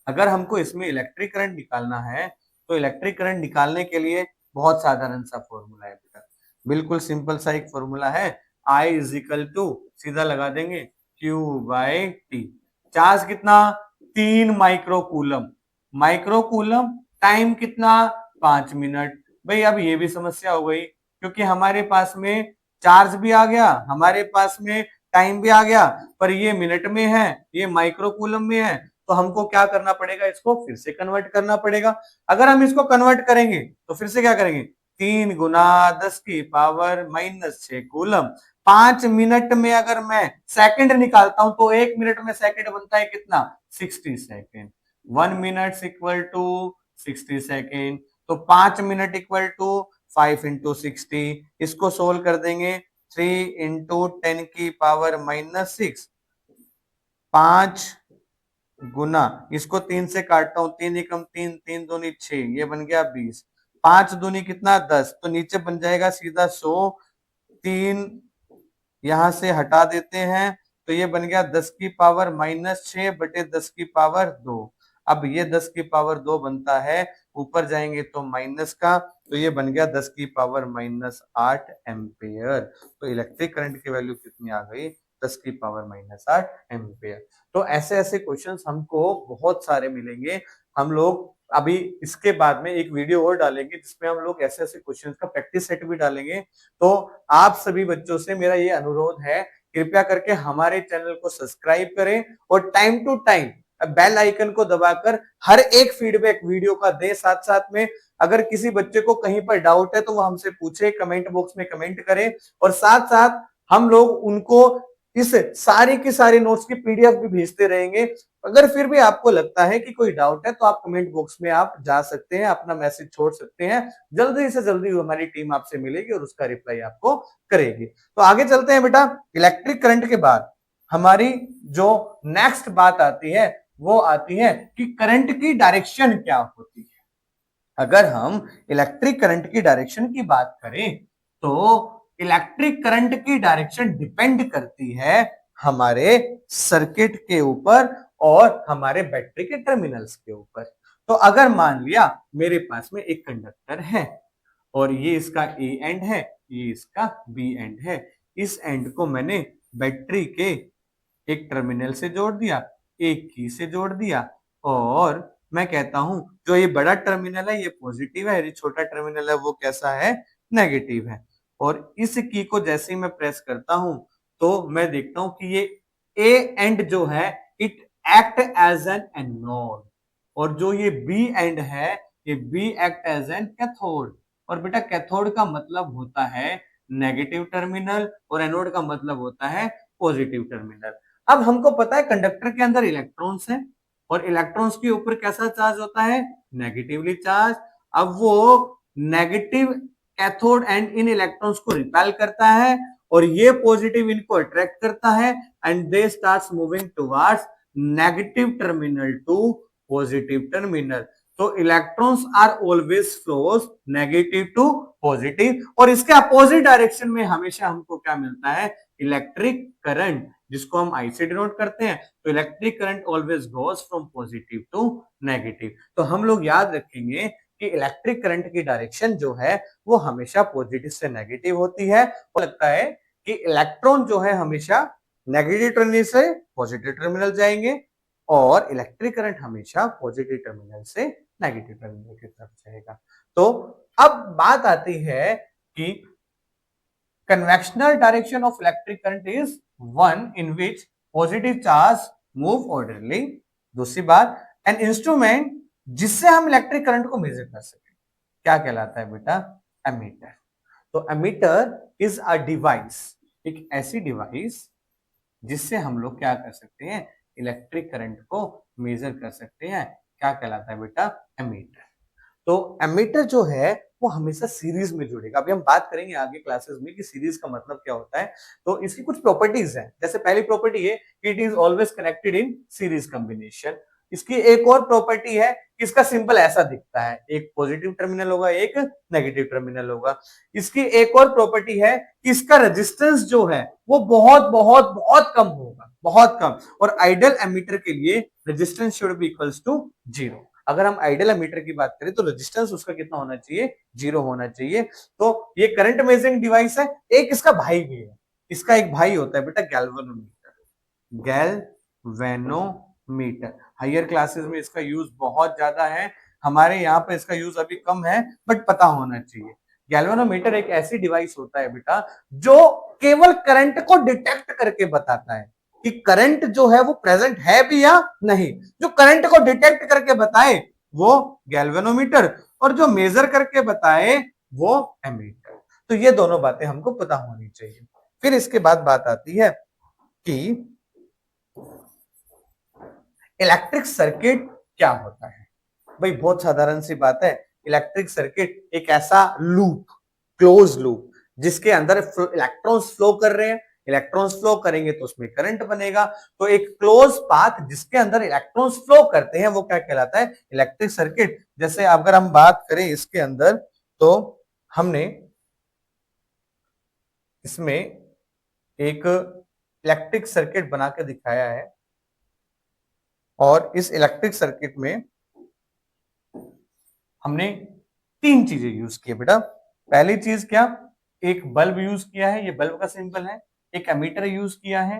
अगर हमको इसमें इलेक्ट्रिक करंट निकालना है तो इलेक्ट्रिक करंट निकालने के लिए बहुत साधारण सा फॉर्मूला है बेटा, बिल्कुल सिंपल सा एक फॉर्मूला है। I इज इक्वल टू सीधा लगा देंगे Q बाय टी। चार्ज कितना, 3 micro coulomb, micro coulomb time कितना 5 मिनट। भाई अब ये भी समस्या हो गई क्योंकि हमारे पास में चार्ज भी आ गया, हमारे पास में टाइम भी आ गया, पर ये मिनट में है, ये माइक्रो कूलम में है। तो हमको क्या करना पड़ेगा, इसको फिर से कन्वर्ट करना पड़ेगा। अगर हम इसको कन्वर्ट करेंगे तो फिर से क्या करेंगे, 3 गुना 10⁻⁻6 कूलम। 5 मिनट में अगर मैं सेकंड निकालता हूं तो 1 मिनट में सेकंड बनता है कितना, 60 second. 1 minute equal to 60 second. तो 5 मिनट इक्वल टू 5 इंटू 60। इसको सोल्व कर देंगे 3 इंटू 10⁻⁻6। 5 गुना, इसको 3 से काटता हूं, 3 एकम 3, 3 दूनी 6, ये बन गया 20। 5 दूनी कितना 10, तो नीचे बन जाएगा सीधा 100। 3 यहां से हटा देते हैं तो ये बन गया 10⁻⁻6 बटे 10⁻2। अब ये 10⁻2 बनता है, ऊपर जाएंगे तो माइनस का, तो ये बन गया 10⁻⁻8 एम्पियर। तो इलेक्ट्रिक करंट की वैल्यू कितनी आ गई, 10⁻⁸ एम्पियर। तो ऐसे ऐसे क्वेश्चंस हमको बहुत सारे मिलेंगे। हम लोग अभी इसके बाद में एक वीडियो और डालेंगे जिसमें हम लोग ऐसे ऐसे क्वेश्चंस का प्रैक्टिस सेट भी डालेंगे। तो आप सभी बच्चों से मेरा ये अनुरोध है, कृपया करके हमारे चैनल को सब्सक्राइब करें और time to time bell icon को दबाकर हर एक फीडबैक वीडियो का दें। साथ साथ में अगर किसी बच्चे को कहीं पर डाउट है तो वो हमसे पूछे, कमेंट बॉक्स में कमेंट करें। और साथ साथ हम लोग उनको इस सारी की सारी नोट्स की पीडीएफ भी भेजते रहेंगे। अगर फिर भी आपको लगता है कि कोई डाउट है तो आप कमेंट बॉक्स में आप जा सकते हैं, अपना मैसेज छोड़ सकते हैं। जल्दी से जल्दी हमारी टीम आपसे मिलेगी और उसका रिप्लाई आपको करेगी। तो आगे चलते हैं बेटा। इलेक्ट्रिक करंट के बाद हमारी जो नेक्स्ट बात आती है वो आती है कि करंट की डायरेक्शन क्या होती है। अगर हम इलेक्ट्रिक करंट की डायरेक्शन की बात करें तो इलेक्ट्रिक करंट की डायरेक्शन डिपेंड करती है हमारे सर्किट के ऊपर और हमारे बैटरी के टर्मिनल्स के ऊपर। तो अगर मान लिया मेरे पास में एक कंडक्टर है और ये इसका ए एंड है, ये इसका बी एंड है। इस एंड को मैंने बैटरी के एक टर्मिनल से जोड़ दिया, एक की से जोड़ दिया, और मैं कहता हूं जो ये बड़ा टर्मिनल है ये पॉजिटिव है, ये छोटा टर्मिनल है वो कैसा है, नेगेटिव है। और इस की को जैसे ही मैं प्रेस करता हूं तो मैं देखता हूं कि ये ए एंड जो है it act as an anode, और जो ये बी एंड है ये B act as an cathode. और बेटा कैथोड का मतलब होता है नेगेटिव टर्मिनल और एनोड का मतलब होता है पॉजिटिव टर्मिनल। अब हमको पता है कंडक्टर के अंदर इलेक्ट्रॉन्स हैं और इलेक्ट्रॉन्स के ऊपर कैसा चार्ज होता है, नेगेटिवली चार्ज। अब वो नेगेटिव कैथोड एंड इन इलेक्ट्रॉन्स को रिपेल करता है और ये पॉजिटिव इनको अट्रैक्ट करता है and they starts moving towards negative terminal to positive terminal. तो electrons are always flows negative to positive, और इसके अपोजिट डायरेक्शन में हमेशा हमको क्या मिलता है, इलेक्ट्रिक करंट, जिसको हम आई से डिनोट करते हैं। तो electric current always goes from positive to negative. तो हम लोग याद रखेंगे कि इलेक्ट्रिक करंट की डायरेक्शन जो है वो हमेशा पॉजिटिव से नेगेटिव होती है। और लगता है कि इलेक्ट्रॉन जो है हमेशा नेगेटिव टर्मिनल से पॉजिटिव टर्मिनल जाएंगे और इलेक्ट्रिक करंट हमेशा पॉजिटिव टर्मिनल से नेगेटिव टर्मिनल की तरफ जाएगा। तो अब बात आती है कि conventional direction of electric current is one in which positive charge move orderly. दूसरी बात, an instrument जिससे हम इलेक्ट्रिक करंट को मेजर कर सके क्या कहलाता है बेटा? एमीटर. तो एमीटर इज अ डिवाइस, एक ऐसी डिवाइस जिससे हम लोग क्या कर सकते हैं? इलेक्ट्रिक करंट को मेजर कर सकते हैं. क्या कहलाता है बेटा? एमीटर. तो एमीटर जो है वो हमेशा सीरीज में जुड़ेगा. अभी हम बात करेंगे आगे क्लासेस में कि सीरीज का मतलब क्या होता है. तो इसकी कुछ प्रॉपर्टीज हैं. जैसे पहली प्रॉपर्टी है कि it is always connected in series combination. इसकी एक और प्रॉपर्टी है कि इसका सिंबल ऐसा दिखता है, एक पॉजिटिव टर्मिनल होगा, एक नेगेटिव टर्मिनल होगा. इसकी एक और प्रॉपर्टी है कि इसका रेजिस्टेंस जो है वो बहुत बहुत बहुत कम होगा, बहुत कम. और आइडियल एमीटर के लिए resistance should be equals to 0. अगर हम आइडियल एमीटर की बात करें तो रेजिस्टेंस उसका कितना होना चाहिए? 0 होना चाहिए. तो ये करंट मेजरिंग डिवाइस है. एक इसका भाई भी है. इसका एक भाई होता है बेटा गैल्वेनोमीटर. गैल्वेनोमीटर हायर क्लासेस में इसका यूज बहुत ज्यादा है. हमारे यहाँ पे इसका यूज अभी कम है, बट पता होना चाहिए. गैल्वेनोमीटर एक ऐसी डिवाइस होता है बेटा जो केवल करंट को डिटेक्ट करके बताता है कि करंट जो है वो प्रेजेंट है भी या नहीं. जो करंट को डिटेक्ट करके बताए वो गैल्वेनोमीटर, और जो मेजर करके बताए वो एमीटर. तो ये दोनों बातें हमको पता होनी चाहिए. फिर इसके बाद बात आती है कि इलेक्ट्रिक सर्किट क्या होता है. भाई बहुत साधारण सी बात है. इलेक्ट्रिक सर्किट एक ऐसा लूप, क्लोज लूप, जिसके अंदर इलेक्ट्रॉन्स फ्लो कर रहे हैं. इलेक्ट्रॉन्स फ्लो करेंगे तो उसमें करंट बनेगा. तो एक क्लोज पाथ जिसके अंदर इलेक्ट्रॉन्स फ्लो करते हैं वो क्या कहलाता है? Electric circuit. जैसे अगर हम बात करें इसके अंदर तो हमने इसमें एक इलेक्ट्रिक सर्किट बना के दिखाया है. और इस इलेक्ट्रिक सर्किट में हमने 3 चीजें यूज की है बेटा. पहली चीज क्या? एक बल्ब यूज किया है, ये बल्ब का सिंबल है. एक एमीटर यूज किया है,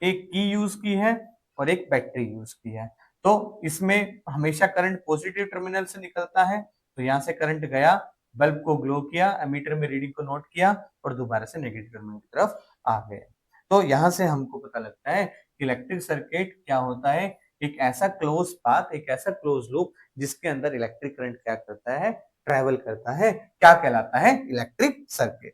एक की यूज की है, और एक बैटरी यूज की है. तो इसमें हमेशा करंट पॉजिटिव टर्मिनल से निकलता है. तो यहां से करंट गया, बल्ब को ग्लो किया, एमीटर में रीडिंग को नोट किया और दोबारा से नेगेटिव टर्मिनल की तरफ आ गया. तो यहां से हमको पता लगता है कि इलेक्ट्रिक सर्किट क्या होता है? एक ऐसा क्लोज पाथ, एक ऐसा क्लोज लूप जिसके अंदर इलेक्ट्रिक करंट क्या करता है? ट्रेवल करता है. क्या कहलाता है? Electric circuit.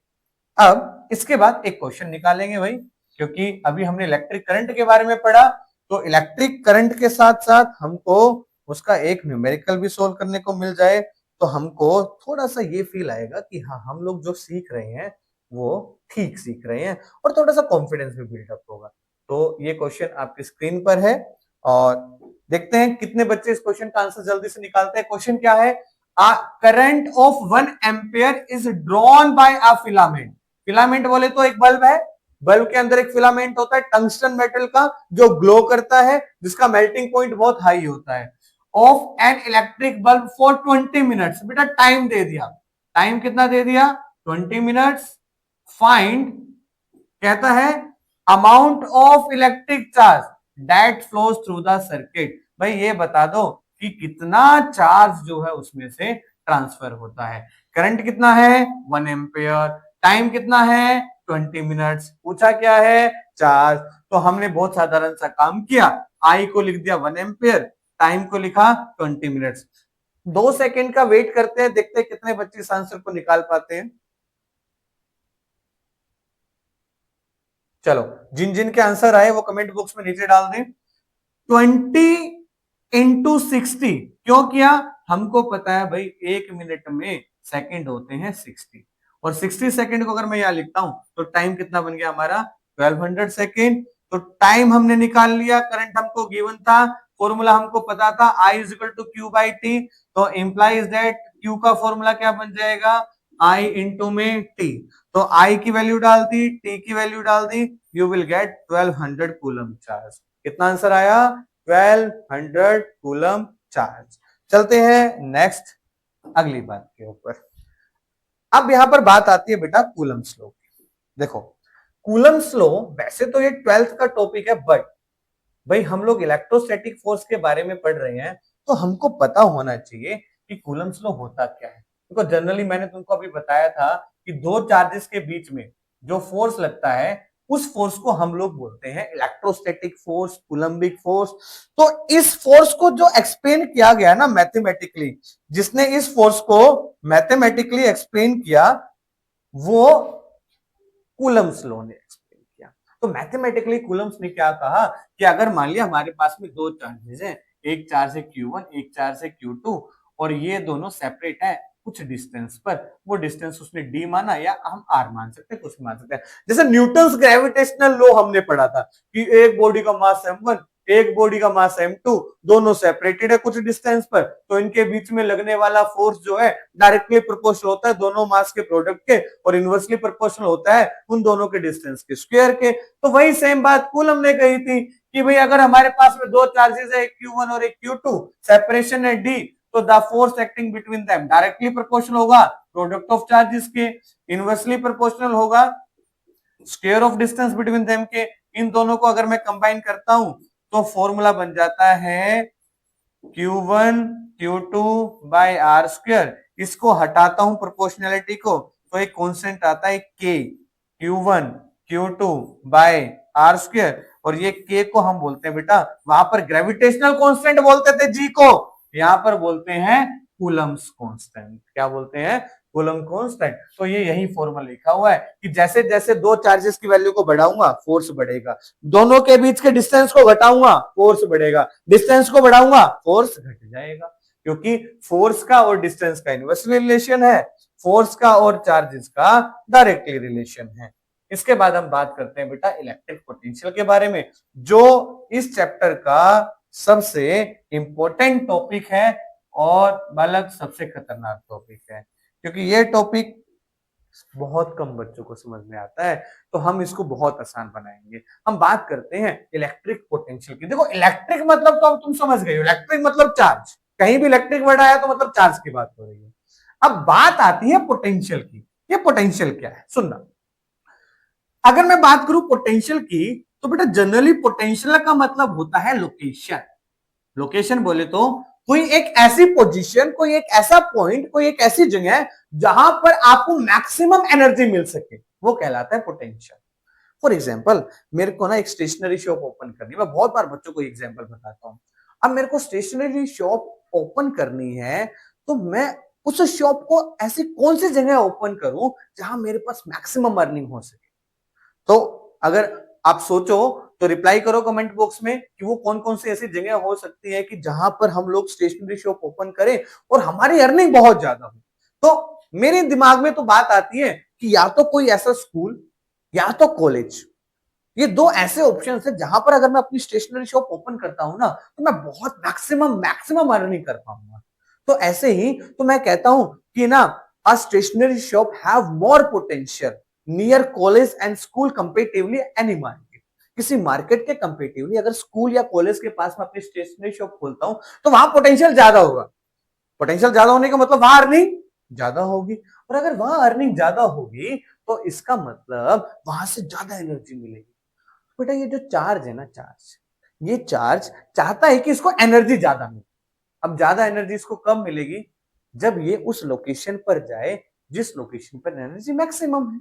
अब इसके बाद एक क्वेश्चन निकालेंगे भाई, क्योंकि अभी हमने इलेक्ट्रिक करंट के बारे में पढ़ा. तो इलेक्ट्रिक करंट के साथ साथ हमको उसका एक न्यूमेरिकल भी सोल्व करने को मिल जाए तो हमको थोड़ा सा ये फील आएगा कि हाँ, हम लोग जो सीख रहे हैं वो ठीक सीख रहे हैं, और थोड़ा सा कॉन्फिडेंस भी बिल्डअप होगा. तो ये क्वेश्चन आपकी स्क्रीन पर है और देखते हैं कितने बच्चे इस क्वेश्चन का आंसर जल्दी से निकालते हैं. क्वेश्चन क्या है? A current of 1 ampere is drawn by a filament. Filament बोले तो एक बल्ब है. बल्ब के अंदर एक फिलामेंट होता है टंगस्टन मेटल का जो ग्लो करता है, जिसका मेल्टिंग पॉइंट बहुत हाई होता है. Of an electric bulb for 20 minutes. बेटा टाइम दे दिया. टाइम कितना दे दिया? 20 मिनट्स. फाइंड कहता है amount of electric charge that flows through the circuit. भाई ये बता दो कि कितना चार्ज जो है उसमें से ट्रांसफर होता है. करंट कितना है? 1 एम्पियर. टाइम कितना है? 20 मिनट्स. पूछा क्या है? चार्ज. तो हमने बहुत साधारण सा काम किया. आई को लिख दिया 1 एम्पियर, टाइम को लिखा 20 मिनट्स. 2 सेकंड का वेट करते हैं, देखते हैं कितने बच्चे इस आंसर को निकाल पाते हैं. चलो, जिन जिन के आंसर आए वो कमेंट बॉक्स में नीचे डाल दें. 20 into 60 क्यों किया? हमको पता है भाई 1 मिनट में सेकंड होते हैं 60, और 60 सेकंड को अगर मैं यहां लिखता हूं तो टाइम कितना बन गया हमारा? 1200 सेकंड. तो टाइम हमने निकाल लिया. करंट हमको गिवन था, फॉर्मूला हमको पता था I is equal to Q by T. तो इंप्लाइज दैट क्यू का फॉर्मूला क्या बन जाएगा? I इंटू में टी. तो I की वैल्यू डाल दी, टी की वैल्यू डाल दी, you will get 1200 coulomb charge. कितना आंसर आया? 1200 कूलम चार्ज. चलते हैं नेक्स्ट अगली बात के ऊपर. अब यहां पर बात आती है बेटा कूलम स्लो की. देखो, कूलम स्लो वैसे तो ये 12th का टॉपिक है, बट भाई हम लोग इलेक्ट्रोस्टैटिक फोर्स के बारे में पढ़ रहे हैं तो हमको पता होना चाहिए कि कूलम स्लो होता क्या है. देखो जनरली मैंने तुमको अभी बताया था कि दो चार्जेस के बीच में जो फोर्स लगता है उस फोर्स को हम लोग बोलते हैं इलेक्ट्रोस्टैटिक फोर्स, कूलम्बिक फोर्स। तो इस फोर्स को जो एक्सप्लेन किया गया ना मैथमेटिकली, जिसने इस फोर्स को मैथमेटिकली एक्सप्लेन किया वो कूलम्स लॉ ने एक्सप्लेन किया। तो मैथमेटिकली कूलम्स ने क्या कहा कि अगर मान लिया हमारे पास में दो चार्जेस हैं, एक चार्ज है Q1, एक चार्ज है Q2, और ये दोनों सेपरेट है कुछ डिस्टेंस पर, वो डिस्टेंस उसने d माना या हम r मान सकते हैं, कुछ मान सकते हैं। जैसे न्यूटन्स ग्रेविटेशनल लॉ हमने पढ़ा था कि एक बॉडी का मास m1, एक बॉडी का मास m2, दोनों सेपरेटेड है कुछ डिस्टेंस पर, तो इनके बीच में लगने वाला फोर्स जो है डायरेक्टली प्रोपोर्शनल होता है दोनों मास के प्रोडक्ट के, और इनवर्सली प्रोपोर्शनल होता है उन दोनों के डिस्टेंस के स्क्वायर के। तो वही सेम बात कूलम ने कही थी कि भाई अगर हमारे पास में दो चार्जेस है, एक Q1 और एक Q2, सेपरेशन है d, तो the force acting between them directly proportional होगा प्रोडक्ट ऑफ चार्जेस के, इनवर्सली प्रोपोर्शनल होगा square of distance between them के। इन दोनों को अगर मैं कंबाइन करता हूं तो फॉर्मूला बन जाता है Q1 Q2 bye are square. इसको हटाता हूं प्रोपोर्शनलिटी को तो एक कांस्टेंट आता है K, Q1 Q2 bye are square, और ये K को हम बोलते हैं बेटा, वहां पर ग्रेविटेशनल कांस्टेंट बोलते थे G को, यहां पर बोलते हैं कूलम्स कांस्टेंट। क्या बोलते हैं? Coulomb constant. तो ये यही फॉर्मूला लिखा हुआ है कि जैसे जैसे दो चार्जेस की वैल्यू को बढ़ाऊंगा फोर्स बढ़ेगा, दोनों के बीच के डिस्टेंस को घटाऊंगा फोर्स बढ़ेगा, डिस्टेंस को बढ़ाऊंगा फोर्स घट जाएगा, क्योंकि फोर्स का और डिस्टेंस का इनवर्सली रिलेशन है, फोर्स का और चार्जेस का डायरेक्टली रिलेशन है। इसके बाद हम बात करते हैं बेटा इलेक्ट्रिक पोटेंशियल के बारे में, जो इस चैप्टर का सबसे इंपॉर्टेंट टॉपिक है और बालक सबसे खतरनाक टॉपिक है, क्योंकि ये टॉपिक बहुत कम बच्चों को समझ में आता है, तो हम इसको बहुत आसान बनाएंगे। हम बात करते हैं इलेक्ट्रिक पोटेंशियल की। देखो इलेक्ट्रिक मतलब तो अब तुम समझ गए हो, इलेक्ट्रिक मतलब चार्ज, कहीं भी इलेक्ट्रिक वर्ड आया तो मतलब चार्ज की बात हो रही है। अब बात आती है पोटेंशियल की। ये पोटेंशियल क्या है सुनना। अगर मैं बात करूं पोटेंशियल की, तो बेटा जनरली पोटेंशियल का मतलब होता है लोकेशन। लोकेशन बोले तो कोई एक ऐसी पोजीशन, कोई एक ऐसा पॉइंट, कोई एक ऐसी जगह जहां पर आपको मैक्सिमम एनर्जी मिल सके, वो कहलाता है पोटेंशियल। फॉर एग्जाम्पल मेरे को ना एक स्टेशनरी शॉप ओपन करनी है, मैं बहुत बार बच्चों को एग्जाम्पल बताता हूं। अब मेरे को स्टेशनरी शॉप ओपन करनी है, तो मैं उस शॉप को ऐसी कौन सी जगह ओपन करूं जहां मेरे पास मैक्सिमम अर्निंग हो सके। तो अगर आप सोचो तो रिप्लाई करो कमेंट बॉक्स में कि वो कौन कौन सी ऐसी जगह हो सकती है कि जहां पर हम लोग स्टेशनरी शॉप ओपन करें और हमारी अर्निंग बहुत ज्यादा हो। तो मेरे दिमाग में तो बात आती है कि या तो कोई ऐसा स्कूल या तो कॉलेज, ये दो ऐसे ऑप्शन है जहां पर अगर मैं अपनी स्टेशनरी शॉप ओपन करता हूं ना तो मैं बहुत मैक्सिमम मैक्सिमम अर्निंग कर पाऊंगा। तो ऐसे ही तो मैं कहता हूं कि ना a stationery shop have more potential near college and school comparatively any market. किसी मार्केट के कंपेरेटिवली अगर स्कूल या कॉलेज के पास में अपनी स्टेशनरी शॉप खोलता हूं तो वहां पोटेंशियल ज्यादा होगा। पोटेंशियल ज्यादा होने का मतलब वहां अर्निंग ज्यादा होगी, और अगर वहां अर्निंग ज्यादा होगी तो इसका मतलब वहां से ज्यादा एनर्जी मिलेगी। बेटा ये जो चार्ज है ना, चार्ज, ये चार्ज चाहता है कि इसको एनर्जी ज्यादा मिले। अब ज्यादा एनर्जी इसको कब मिलेगी? जब ये उस लोकेशन पर जाए जिस लोकेशन पर एनर्जी मैक्सिमम है।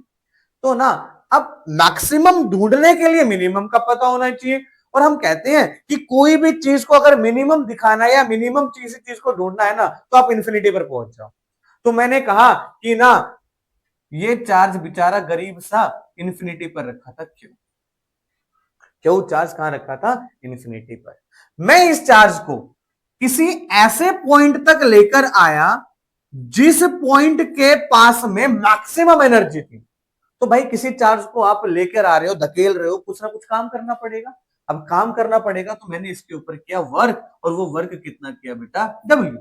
तो ना अब मैक्सिमम ढूंढने के लिए मिनिमम का पता होना चाहिए, और हम कहते हैं कि कोई भी चीज को अगर मिनिमम दिखाना है या मिनिमम चीज को ढूंढना है ना तो आप इन्फिनिटी पर पहुंच जाओ। तो मैंने कहा कि ना ये चार्ज बेचारा गरीब सा इन्फिनिटी पर रखा था। क्यों? क्यों चार्ज कहां रखा था? इन्फिनिटी पर। मैं इस चार्ज को किसी ऐसे पॉइंट तक लेकर आया जिस पॉइंट के पास में मैक्सिमम एनर्जी थी। तो भाई किसी चार्ज को आप लेकर आ रहे हो, धकेल रहे हो, कुछ ना कुछ काम करना पड़ेगा। अब काम करना पड़ेगा तो मैंने इसके ऊपर किया वर्क, और वो वर्क कितना किया बेटा? W।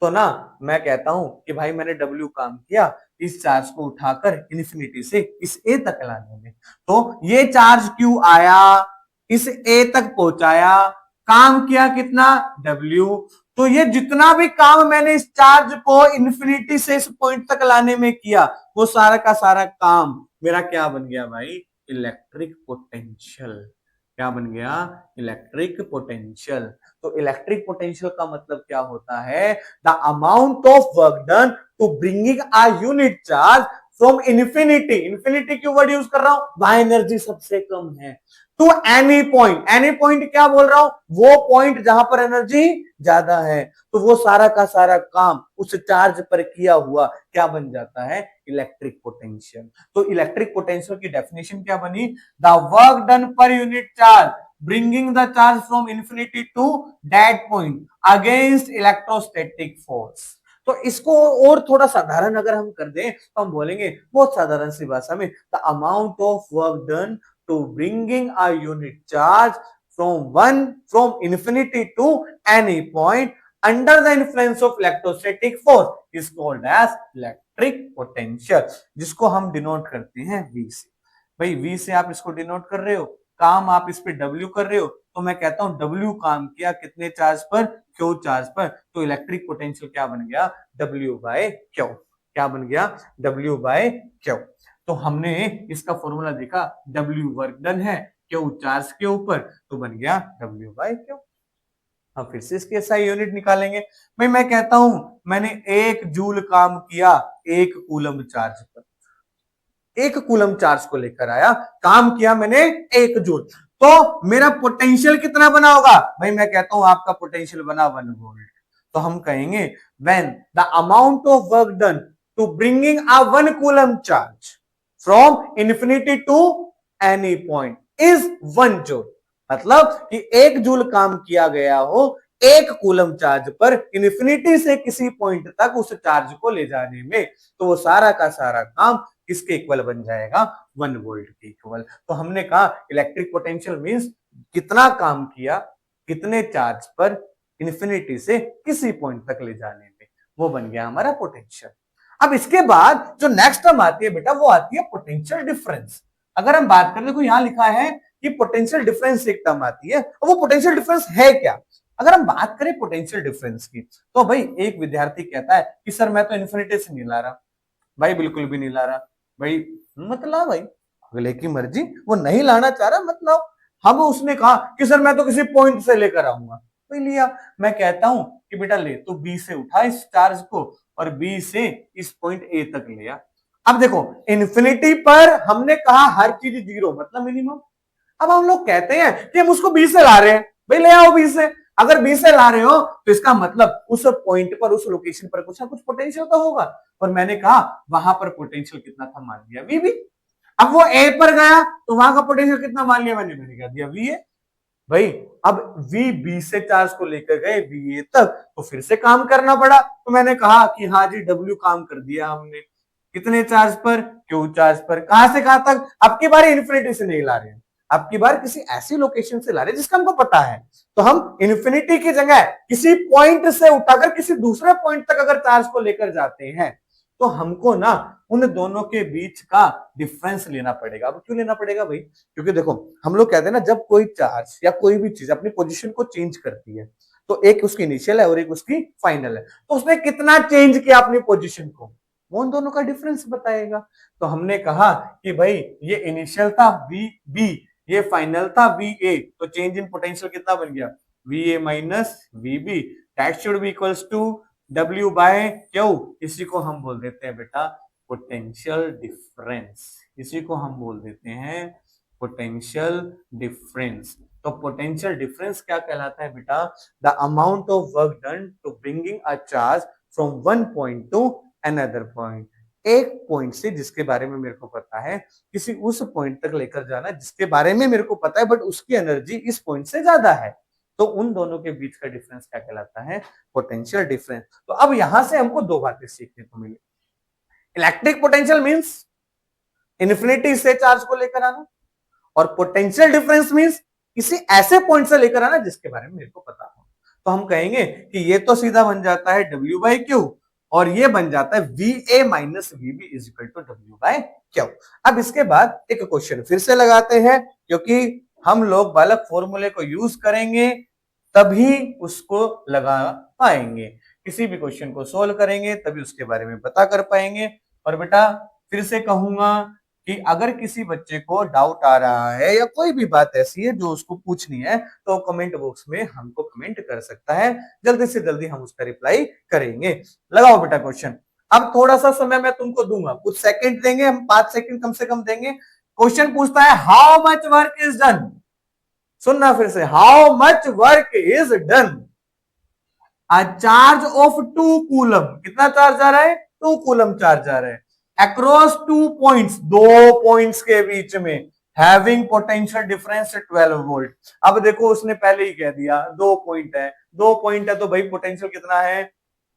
तो ना मैं कहता हूं कि भाई मैंने W काम किया इस चार्ज को उठाकर इन्फिनिटी से इस A तक लाने में। तो ये चार्ज क्यों आया, इस A तक पहुंचाया, काम किया कितना? W। तो ये जितना भी काम मैंने इस चार्ज को इन्फिनिटी से इस पॉइंट तक लाने में किया, वो सारा का सारा काम मेरा क्या बन गया भाई? Electric potential. क्या बन गया, इलेक्ट्रिक पोटेंशियल। तो इलेक्ट्रिक पोटेंशियल का मतलब क्या होता है, the amount of work done to bringing a unit charge from infinity, infinity की वर्ड यूज कर रहा हूं, वहां एनर्जी सबसे कम है, to any point, any point क्या बोल रहा हूं, वो पॉइंट जहां पर एनर्जी ज्यादा है, तो वो सारा का सारा काम उस चार्ज पर किया हुआ क्या बन जाता है, इलेक्ट्रिक पोटेंशियल। तो इलेक्ट्रिक पोटेंशियल की डेफिनेशन क्या बनी, the work done per unit charge bringing the charge from infinity to that point against electrostatic force. तो इसको और थोड़ा साधारण अगर हम कर दें तो हम बोलेंगे बहुत साधारण सी भाषा में, the amount of work done to bringing a unit charge from infinity to any point under the influence of electrostatic force is called as electric potential, जिसको हम डिनोट करते हैं V से। भाई V से आप इसको डिनोट कर रहे हो, काम आप इस पे W कर रहे हो, तो मैं कहता हूं W काम किया कितने चार्ज पर, Q चार्ज पर, तो इलेक्ट्रिक पोटेंशियल क्या बन गया, W बाय Q। क्या बन गया, W बाय Q। तो हमने इसका फॉर्मूला देखा, W वर्क डन है, Q चार्ज के ऊपर, तो बन गया W बाय Q। अब फिर से इसके SI यूनिट निकालेंगे। भाई मैं कहता हूं मैंने 1 जूल काम किया 1 कूलम चार्ज पर, 1 कूलम चार्ज को लेकर आया, काम किया मैंने 1 जूल, तो मेरा पोटेंशियल कितना बना होगा, भाई मैं कहता हूं आपका पोटेंशियल बना 1 वोल्ट। तो हम कहेंगे when the amount of work done to bringing a 1 coulomb charge from infinity to any point is 1 joule, मतलब कि 1 जूल काम किया गया हो 1 कूलम चार्ज पर इन्फिनिटी से किसी पॉइंट तक उस चार्ज को ले जाने में, तो वो सारा का सारा काम किसके इक्वल बन जाएगा, 1 वोल्ट के इक्वल। तो हमने कहा इलेक्ट्रिक पोटेंशियल मींस कितना काम किया कितने चार्ज पर इन्फिनिटी से किसी पॉइंट तक ले जाने में, वो बन गया हमारा पोटेंशियल। अब इसके बाद जो नेक्स्ट टर्म आती है बेटा, वो आती है पोटेंशियल डिफरेंस। अगर हम बात करें, देखो यहां लिखा है कि पोटेंशियल डिफरेंस एक टर्म आती है, और वो पोटेंशियल डिफरेंस है क्या। अगर हम बात करें पोटेंशियल डिफरेंस की, तो भाई एक विद्यार्थी कहता है कि सर मैं तो इन्फिनिटी से नहीं ला रहा, भाई बिल्कुल भी नहीं ला रहा, भाई मत ला भाई, अगले की मर्जी, वो नहीं लाना चाह रहा मत लाओ। हम उसने कहा कि सर मैं तो किसी पॉइंट से लेकर आऊंगा, तो लिया। मैं कहता हूं कि बेटा ले तो बी से उठा इस चार्ज को और बी से इस पॉइंट ए तक लिया। अब देखो इन्फिनिटी पर हमने कहा हर चीज 0 मतलब मिनिमम। अब हम लोग कहते हैं कि हम उसको बी से ला रहे हैं, भाई ले आओ बी से। अगर बी से ला रहे हो तो इसका मतलब उस पॉइंट पर उस लोकेशन पर कुछ ना कुछ पोटेंशियल तो होगा, और मैंने कहा वहां पर पोटेंशियल कितना था, मान लिया वी। अब वो ए पर गया तो वहां का पोटेंशियल कितना मान लिया मैंने कह दिया वी ए। भाई अब वी बी से चार्ज को लेकर गए वी ए तक, तो फिर से काम करना पड़ा, तो मैंने कहा कि हाँ जी डब्ल्यू काम कर दिया हमने, कितने चार्ज पर, क्यू चार्ज पर, कहां से कहां तक, अब की बार इन्फिनिटी से नहीं ला रहे हैं, अब की बार किसी ऐसी लोकेशन से ला रहे हैं जिसका हमको पता है। तो हम इन्फिनिटी की जगह किसी पॉइंट से उठाकर किसी दूसरे पॉइंट तक अगर चार्ज को लेकर जाते हैं, तो हमको ना उन दोनों के बीच का डिफरेंस लेना पड़ेगा। अब क्यों लेना पड़ेगा भाई, क्योंकि देखो हम लोग कहते हैं ना जब कोई चार्ज या कोई भी चीज अपनी पोजीशन को चेंज करती है, तो एक उसकी इनिशियल है और एक उसकी फाइनल है, तो उसने कितना चेंज किया अपनी पोजीशन को, वो उन दोनों का डिफरेंस बताएगा। तो हमने कहा कि भाई ये इनिशियल था वी बी, ये फाइनल था वी ए, तो चेंज इन पोटेंशियल कितना बन गया, V A minus V B, that should be equals to W by Q. इसी को हम बोल देते हैं बेटा पोटेंशियल डिफरेंस, इसी को हम बोल देते हैं पोटेंशियल डिफरेंस। तो पोटेंशियल डिफरेंस क्या कहलाता है बेटा, the amount of work done to bringing a charge from one point to another point, एक पॉइंट से जिसके बारे में मेरे को पता है किसी उस पॉइंट तक लेकर जाना जिसके बारे में मेरे को पता है बट उसकी एनर्जी इस पॉइंट से ज्यादा है, तो उन दोनों के बीच का डिफरेंस क्या कहलाता है, पोटेंशियल डिफरेंस। तो अब यहां से हमको दो बातें सीखने को मिली, इलेक्ट्रिक पोटेंशियल मींस इन्फिनिटी से चार्ज को लेकर आना, और पोटेंशियल डिफरेंस मींस किसी ऐसे पॉइंट से लेकर आना जिसके बारे में मेरे को पता हो। तो हम कहेंगे कि ये तो सीधा बन जाता है W बाई क्यू, और ये बन जाता है V A minus V B is equal to W by Q. अब इसके बाद एक क्वेश्चन फिर से लगाते हैं, क्योंकि हम लोग बालक फॉर्मूले को यूज करेंगे तभी उसको लगा पाएंगे, किसी भी क्वेश्चन को सोल्व करेंगे तभी उसके बारे में पता कर पाएंगे। और बेटा फिर से कहूंगा कि अगर किसी बच्चे को डाउट आ रहा है या कोई भी बात ऐसी है जो उसको पूछनी है तो कमेंट बॉक्स में हमको कमेंट कर सकता है, जल्दी से जल्दी हम उसका रिप्लाई करेंगे। लगाओ बेटा क्वेश्चन। अब थोड़ा सा समय मैं तुमको दूंगा, कुछ सेकंड देंगे हम, 5 सेकंड कम से कम देंगे। क्वेश्चन पूछता है how much work is done. सुनना फिर से, how much work is done. A charge of 2 coulomb, कितना चार्ज आ रहा है? 2 कूलम चार्ज आ रहा है अक्रॉस 2 पॉइंट्स, 2 पॉइंट्स के बीच में, हैविंग पोटेंशियल डिफरेंस 12 वोल्ट। अब देखो उसने पहले ही कह दिया 2 पॉइंट है, 2 पॉइंट है तो भाई पोटेंशियल कितना है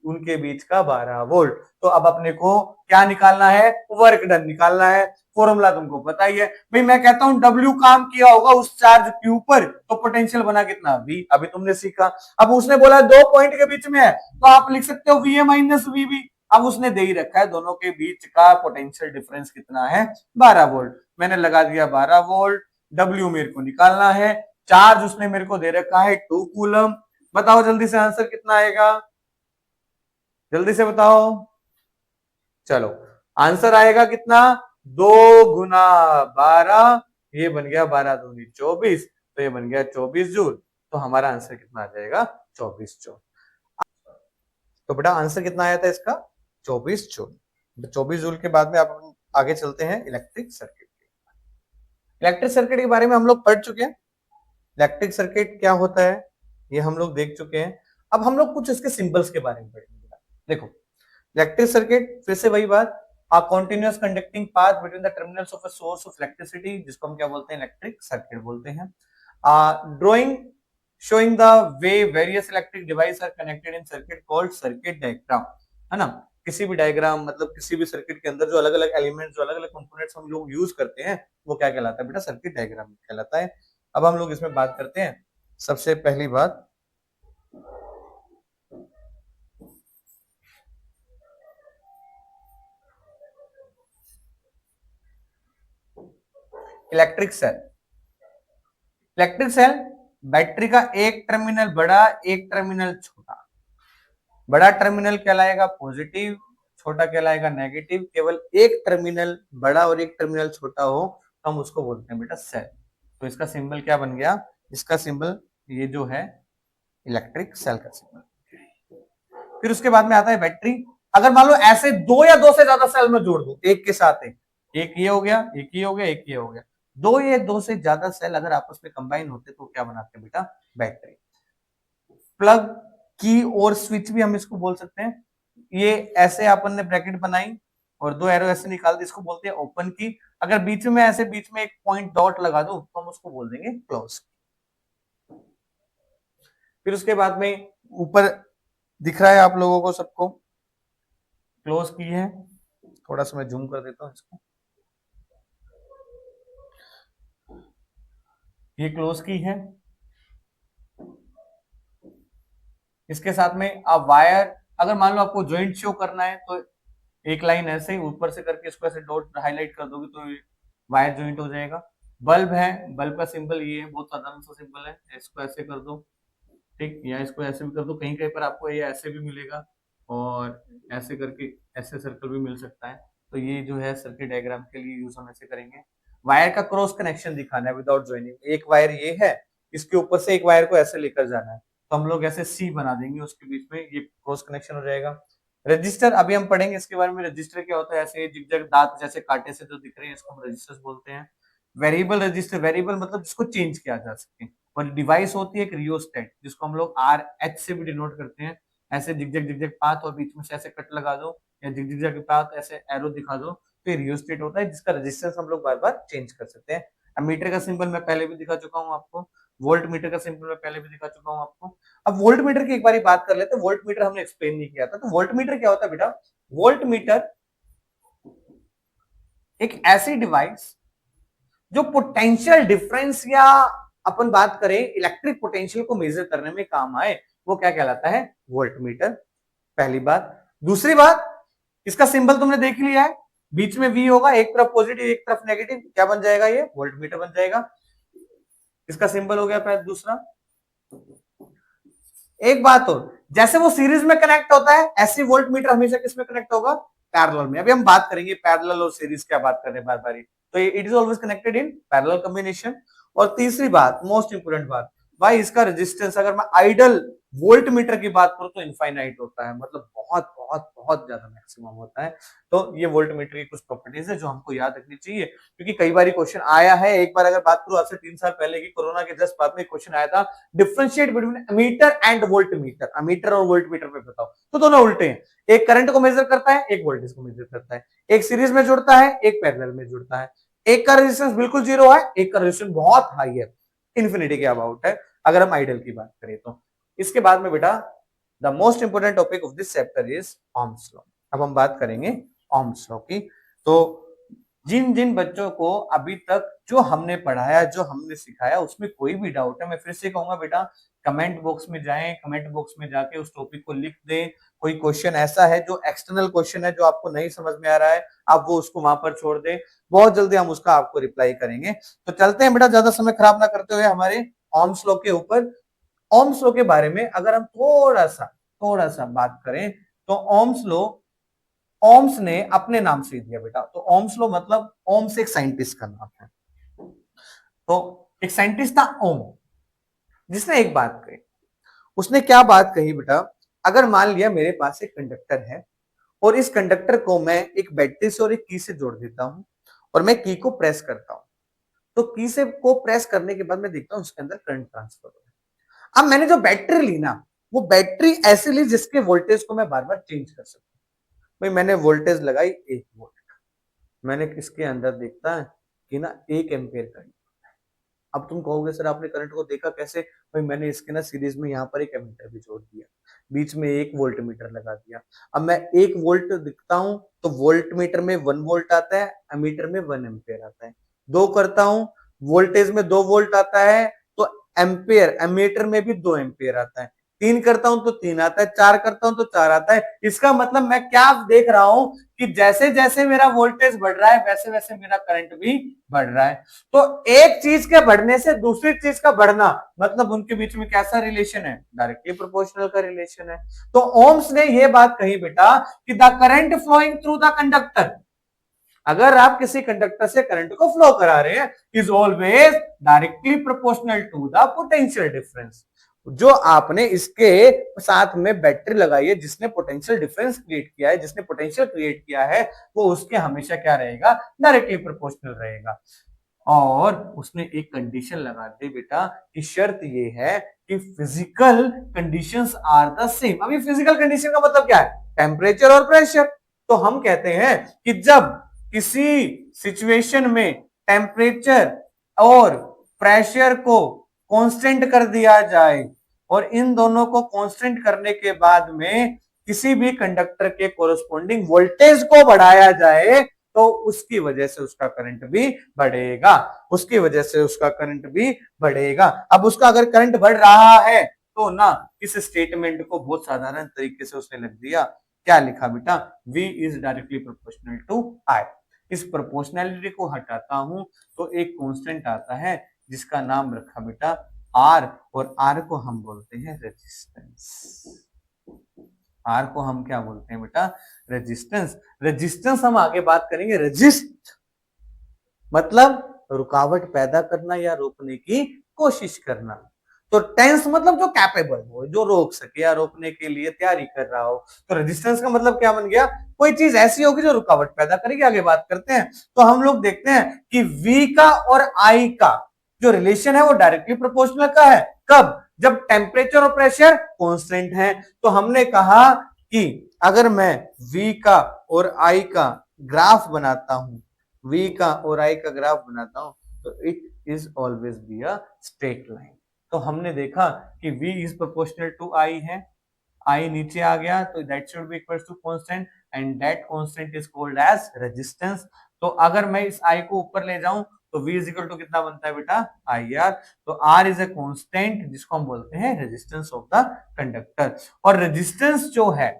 उनके बीच का? 12 वोल्ट। तो अब अपने को क्या निकालना है? वर्क डन निकालना है। फॉर्मूला तुमको पता ही है भाई, मैं कहता हूं W काम किया होगा उस चार्ज के ऊपर तो पोटेंशियल बना कितना? V। अभी तुमने सीखा। अब उसने बोला 2 पॉइंट के बीच में है तो आप लिख सकते हो VA माइनस VB। अब उसने दे ही रखा है दोनों के बीच का पोटेंशियल डिफरेंस कितना है? 12 वोल्ट। मैंने लगा दिया 12 वोल्ट। W मेरे को निकालना है। चार्ज उसने मेरे को दे रखा है 2 कूलम। बताओ जल्दी से आंसर कितना आएगा? जल्दी से बताओ। चलो आंसर आएगा कितना? 2 गुना 12, ये बन गया 12 दूनी 24, तो ये बन गया 24 जूल। तो हमारा आंसर कितना आ जाएगा? 24 जूल। तो बेटा आंसर कितना आया था इसका? 24 जूल। 24 जूल के बाद में आप आगे चलते हैं इलेक्ट्रिक सर्किट। इलेक्ट्रिक सर्किट के बारे में हम लोग पढ़ चुके हैं। इलेक्ट्रिक सर्किट क्या होता है ये हम लोग देख चुके हैं। अब हम लोग कुछ इसके सिंबल्स के बारे में पढ़ेंगे। देखो इलेक्ट्रिक सर्किट, फिर से वही बात, a continuous conducting path between the terminals of a source of electricity, जिसको हम क्या बोलते हैं? इलेक्ट्रिक सर्किट बोलते हैं। Drawing showing the way various electric devices are connected in circuit called circuit diagram, है ना? किसी भी डायग्राम मतलब किसी भी सर्किट के अंदर जो अलग अलग एलिमेंट्स, जो अलग अलग कंपोनेंट्स हम लोग यूज करते हैं वो क्या कहलाता है बेटा? सर्किट डायग्राम कहलाता है। अब हम लोग इसमें बात करते हैं। सबसे पहली बात, electric cell. Electric cell battery का एक टर्मिनल बड़ा, एक टर्मिनल छोटा। बड़ा टर्मिनल कहलाएगा पॉजिटिव, छोटा कहलाएगा नेगेटिव। केवल एक टर्मिनल बड़ा और एक टर्मिनल छोटा हो तो हम उसको बोलते हैं बेटा सेल। तो इसका सिंबल क्या बन गया? इसका सिंबल ये जो है इलेक्ट्रिक सेल का सिंबल। फिर उसके बाद में आता है बैटरी। अगर मान लो ऐसे 2 या 2 से ज्यादा सेल में जोड़ दो एक के साथ, एक ये हो गया, एक ये हो गया, एक ये हो गया, 2 या 2 से ज्यादा सेल अगर आपस में कंबाइन होते तो क्या बनाते हैं बेटा? बैटरी। प्लग, की और स्विच भी हम इसको बोल सकते हैं। ये ऐसे अपन ने ब्रैकेट बनाई और 2 एरो ऐसे निकाल दी, इसको बोलते हैं ओपन की। अगर बीच में ऐसे बीच में एक पॉइंट डॉट लगा दो तो हम उसको बोल देंगे क्लोज। फिर उसके बाद में ऊपर दिख रहा है आप लोगों को सबको, क्लोज की है। थोड़ा सा मैं जूम कर देता हूं इसको। ये क्लोज की है। इसके साथ में आप वायर, अगर मान लो आपको ज्वाइंट शो करना है तो एक लाइन ऐसे ऊपर से करके इसको ऐसे डॉट हाईलाइट कर दोगे तो वायर ज्वाइंट हो जाएगा। बल्ब है, बल्ब का सिंबल ये है, बहुत साधारण सा सिंबल है। इसको ऐसे कर दो, ठीक, या इसको ऐसे भी कर दो। कहीं कहीं पर आपको ये ऐसे भी मिलेगा और ऐसे करके ऐसे सर्कल भी मिल सकता है। तो ये जो है सर्किट डायग्राम के लिए यूज हम ऐसे करेंगे। वायर का क्रॉस कनेक्शन दिखाना है विदाउट ज्वाइनिंग। एक वायर ये है, इसके ऊपर से एक वायर को ऐसे लेकर जाना है तो हम लोग ऐसे सी बना देंगे उसके बीच में, ये क्रॉस कनेक्शन हो जाएगा। रजिस्टर अभी हम पढ़ेंगे इसके बारे में। रजिस्टर क्या होता है? ऐसे जिगजैग दांत जैसे कांटे से जो दिख रहे हैं इसको हम रजिस्टर्स बोलते हैं। वेरिएबल रजिस्टर, वेरिएबल मतलब जिसको चेंज किया जा सके। और डिवाइस होती है एक रियोस्टेट, जिसको हम लोग RH से भी डिनोट करते हैं। ऐसे जिगजैग जिगजैग पाथ और बीच में से ऐसे कट लगा दो या जिगजैग पाथ ऐसे एरो दिखा दो तो ये रियोस्टेट होता है जिसका रेजिस्टेंस हम लोग बार बार चेंज कर सकते हैं। मीटर का सिंबल मैं पहले भी दिखा चुका हूं आपको। वोल्ट मीटर का सिंबल मैं पहले भी दिखा चुका हूं आपको। अब वोल्ट मीटर की एक बार बात कर लेते हैं। वोल्ट मीटर हमने एक्सप्लेन नहीं किया था। तो वोल्ट मीटर क्या होता है बेटा? वोल्ट मीटर एक ऐसी डिवाइस जो पोटेंशियल डिफरेंस या अपन बात करें इलेक्ट्रिक पोटेंशियल को मेजर करने में काम आए, वो क्या कहलाता है? Volt meter. पहली बात। दूसरी बात, इसका सिंबल तुमने देख लिया है, बीच में V होगा, एक तरफ पॉजिटिव एक तरफ नेगेटिव, क्या बन जाएगा? ये वोल्ट मीटर बन जाएगा। इसका सिंबल हो गया पहले। दूसरा, एक बात और, जैसे वो सीरीज में कनेक्ट होता है ऐसे वोल्ट मीटर हमेशा किसमें कनेक्ट होगा? पैरेलल में। अभी हम बात करेंगे पैरेलल और सीरीज, क्या बात कर रहे हैं बार बार, तो it is always connected in parallel combination. और तीसरी बात, मोस्ट इंपोर्टेंट बात, भाई इसका रेजिस्टेंस, अगर मैं आइडल वोल्ट मीटर की बात करूं तो इनफाइनाइट होता है, मतलब बहुत बहुत बहुत ज्यादा मैक्सिमम होता है। तो ये वोल्ट मीटर की कुछ प्रॉपर्टीज है जो हमको याद रखनी चाहिए, क्योंकि कई बार क्वेश्चन आया है। एक बार अगर बात करूं आपसे 3 साल पहले की, कोरोना के जस्ट बाद में क्वेश्चन आया था, differentiate between ammeter and volt meter, ammeter और वोल्ट मीटर पे बताओ, तो दोनों उल्टे हैं। एक करंट को मेजर करता है, एक वोल्टेज को मेजर करता है, एक सीरीज में जुड़ता है, एक पैरेलल में जुड़ता है, एक का रेजिस्टेंस बिल्कुल जीरो है, एक का रेजिस्टेंस बहुत हाई है, इन्फिनिटी के अबाउट है, अगर हम आइडल की बात करें तो। इसके बाद में बेटा the most important topic of this chapter is Ohm's law. अब हम बात करेंगे ओम्स लॉ की। तो जिन जिन बच्चों को अभी तक जो हमने पढ़ाया, जो हमने सिखाया, उसमें कोई भी डाउट है, मैं फिर से कहूंगा बेटा, कमेंट बॉक्स में जाएं, कमेंट बॉक्स में जाके उस टॉपिक को लिख दें। कोई क्वेश्चन ऐसा है जो एक्सटर्नल क्वेश्चन है, जो आपको नहीं समझ में आ रहा है, आप वो उसको वहां पर छोड़ दें, बहुत जल्दी हम उसका आपको रिप्लाई करेंगे। तो चलते हैं बेटा, ज्यादा समय खराब ना करते हुए हमारे ओम्स लॉ के ऊपर। ओम्स लॉ के बारे में अगर हम थोड़ा सा बात करें, तो ओम्स लॉ ओम्स ने अपने नाम से दिया बेटा। तो ओम्स लॉ मतलब, ओम्स एक साइंटिस्ट का नाम है, तो एक साइंटिस्ट था ओम, जिसने एक बात कही। उसने क्या बात कही बेटा, अगर मान लिया मेरे पास एक कंडक्टर है, और इस कंडक्टर को मैं एक बैटरी से और एक की से जोड़ देता हूं, और मैं की को प्रेस करता हूं, तो की से को प्रेस करने के बाद मैं देखता हूं उसके अंदर करंट ट्रांसफर हो रहा है। अब मैंने जो बैटरी ली ना, वो बैटरी ऐसी ली जिसके वोल्टेज को मैं बार बार चेंज कर सकूं। भाई मैंने वोल्टेज लगाई 1 वोल्ट, मैंने इसके अंदर देखता है कि ना 1 एम्पियर करंट। अब तुम कहोगे सर आपने करंट को देखा कैसे? भाई मैंने इसके ना सीरीज में यहाँ पर एक एमीटर भी जोड़ दिया, बीच में एक वोल्ट मीटर लगा दिया। अब मैं 1 वोल्ट दिखता हूं तो वोल्ट मीटर में 1 वोल्ट आता है, एमीटर में 1 एम्पियर आता है। 2 करता हूं, वोल्टेज में 2 वोल्ट आता है, तो एम्पियर एमीटर में भी 2 एम्पियर आता है। 3 करता हूं तो 3 आता है, 4 करता हूं तो 4 आता है। इसका मतलब मैं क्या देख रहा हूं कि जैसे जैसे मेरा वोल्टेज बढ़ रहा है, वैसे वैसे मेरा करंट भी बढ़ रहा है। तो एक चीज के बढ़ने से दूसरी चीज का बढ़ना, मतलब उनके बीच में कैसा रिलेशन है? डायरेक्टली प्रोपोर्शनल का रिलेशन है। तो ओम्स ने यह बात कही बेटा कि the current flowing through the conductor, अगर आप किसी कंडक्टर से करंट को फ्लो करा रहे हैं, is always directly proportional to the potential difference. जो आपने इसके साथ में बैटरी लगाई है, जिसने पोटेंशियल डिफरेंस क्रिएट किया है, जिसने पोटेंशियल क्रिएट किया है, वो उसके हमेशा क्या रहेगा? डायरेक्टली प्रोपोर्शनल रहेगा। और उसने एक कंडीशन लगा दी बेटा कि शर्त ये है कि physical conditions are the same. अभी फिजिकल कंडीशन का मतलब क्या है? टेम्परेचर और प्रेशर। तो हम कहते हैं कि जब किसी सिचुएशन में टेम्परेचर और प्रेशर को कांस्टेंट कर दिया जाए, और इन दोनों को कांस्टेंट करने के बाद में किसी भी कंडक्टर के कोरोस्पोंडिंग वोल्टेज को बढ़ाया जाए, तो उसकी वजह से उसका करंट भी बढ़ेगा, उसकी वजह से उसका करंट भी बढ़ेगा। अब उसका अगर करंट बढ़ रहा है तो ना, इस स्टेटमेंट को बहुत साधारण तरीके से उसने लिख दिया। क्या लिखा बेटा? V is directly proportional to I। इस प्रोपोर्शनैलिटी को हटाता हूं तो एक कांस्टेंट आता है जिसका नाम रखा बेटा R, और R को हम बोलते हैं रेजिस्टेंस। आर को हम क्या बोलते हैं बेटा? रेजिस्टेंस। रेजिस्टेंस हम आगे बात करेंगे। रेजिस्ट मतलब रुकावट पैदा करना या रोकने की कोशिश करना। तो टेंस मतलब जो कैपेबल हो, जो रोक सके या रोकने के लिए तैयारी कर रहा हो। तो रेजिस्टेंस का मतलब क्या बन गया? कोई चीज ऐसी होगी जो रुकावट पैदा करेगी। आगे बात करते हैं। तो हम लोग देखते हैं कि V का और I का जो रिलेशन है वो डायरेक्टली प्रोपोर्शनल का है। कब? जब टेम्परेचर और प्रेशर कांस्टेंट है। तो हमने कहा कि अगर मैं V का और I का ग्राफ बनाता हूं, V का और I का ग्राफ बनाता हूं, तो it is always be a straight line. तो हमने देखा कि V is proportional to I है, I नीचे आ गया तो that should be equal to constant, and that constant is called as resistance. तो अगर मैं इस I को ऊपर ले जाऊं तो V इज इक्वल टू कितना बनता है बेटा? IR। तो R इज अ कांस्टेंट जिसको हम बोलते हैं रेजिस्टेंस ऑफ द कंडक्टर। और रेजिस्टेंस जो है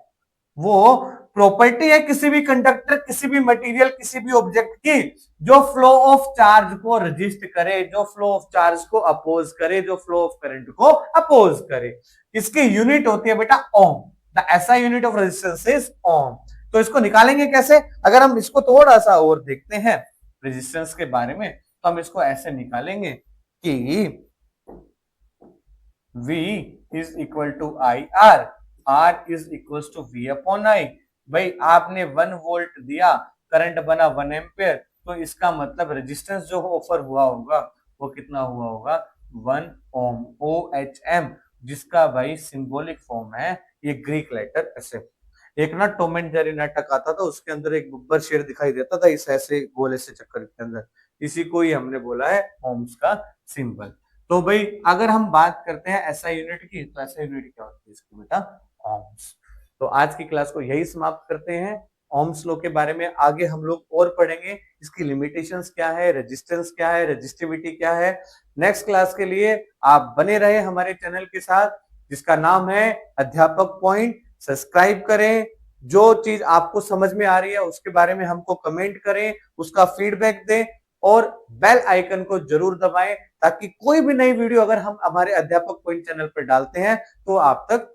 वो प्रॉपर्टी है किसी भी कंडक्टर, किसी भी मटेरियल, किसी भी ऑब्जेक्ट की, जो फ्लो ऑफ चार्ज को रेजिस्ट करे, जो फ्लो ऑफ चार्ज को अपोज करे, जो फ्लो ऑफ करंट को अपोज करे। इसकी यूनिट होती है बेटा ohm. The SI unit of resistance is ohm. तो इसको निकालेंगे कैसे? अगर हम इसको थोड़ा सा और देखते हैं रेजिस्टेंस के बारे में, तो हम इसको ऐसे निकालेंगे कि V is equal to I R, R is equal to V upon I. भाई आपने 1 वोल्ट दिया, करंट बना 1 एम्पियर, तो इसका मतलब रेजिस्टेंस जो ऑफर हुआ होगा वो कितना हुआ होगा? 1 ओम, OHM, जिसका भाई सिंबॉलिक फॉर्म है ये ग्रीक लेटर ऐसे। एक ना टॉम एंड जेरी नाटक आता था, उसके अंदर एक बब्बर शेर दिखाई देता था इस ऐसे गोले से चक्कर के अंदर, इसी को ही हमने बोला है ओम्स का सिंबल। तो भाई अगर हम बात करते हैं ऐसा यूनिट की, तो ऐसा यूनिट क्या होती है इसकी बेटा? ओम्स। तो आज की क्लास को यही समाप्त करते हैं। ओम्स लॉ के बारे में आगे हम लोग और पढ़ेंगे, इसकी लिमिटेशंस क्या है, रेजिस्टेंस क्या है, रेजिस्टिविटी क्या है। नेक्स्ट क्लास के लिए आप बने रहे हमारे चैनल के साथ, जिसका नाम है अध्यापक पॉइंट। सब्सक्राइब करें, जो चीज आपको समझ में आ रही है उसके बारे में हमको कमेंट करें, उसका फीडबैक दें और बेल आइकन को जरूर दबाएं, ताकि कोई भी नई वीडियो अगर हम हमारे अध्यापक पॉइंट चैनल पर डालते हैं तो आप तक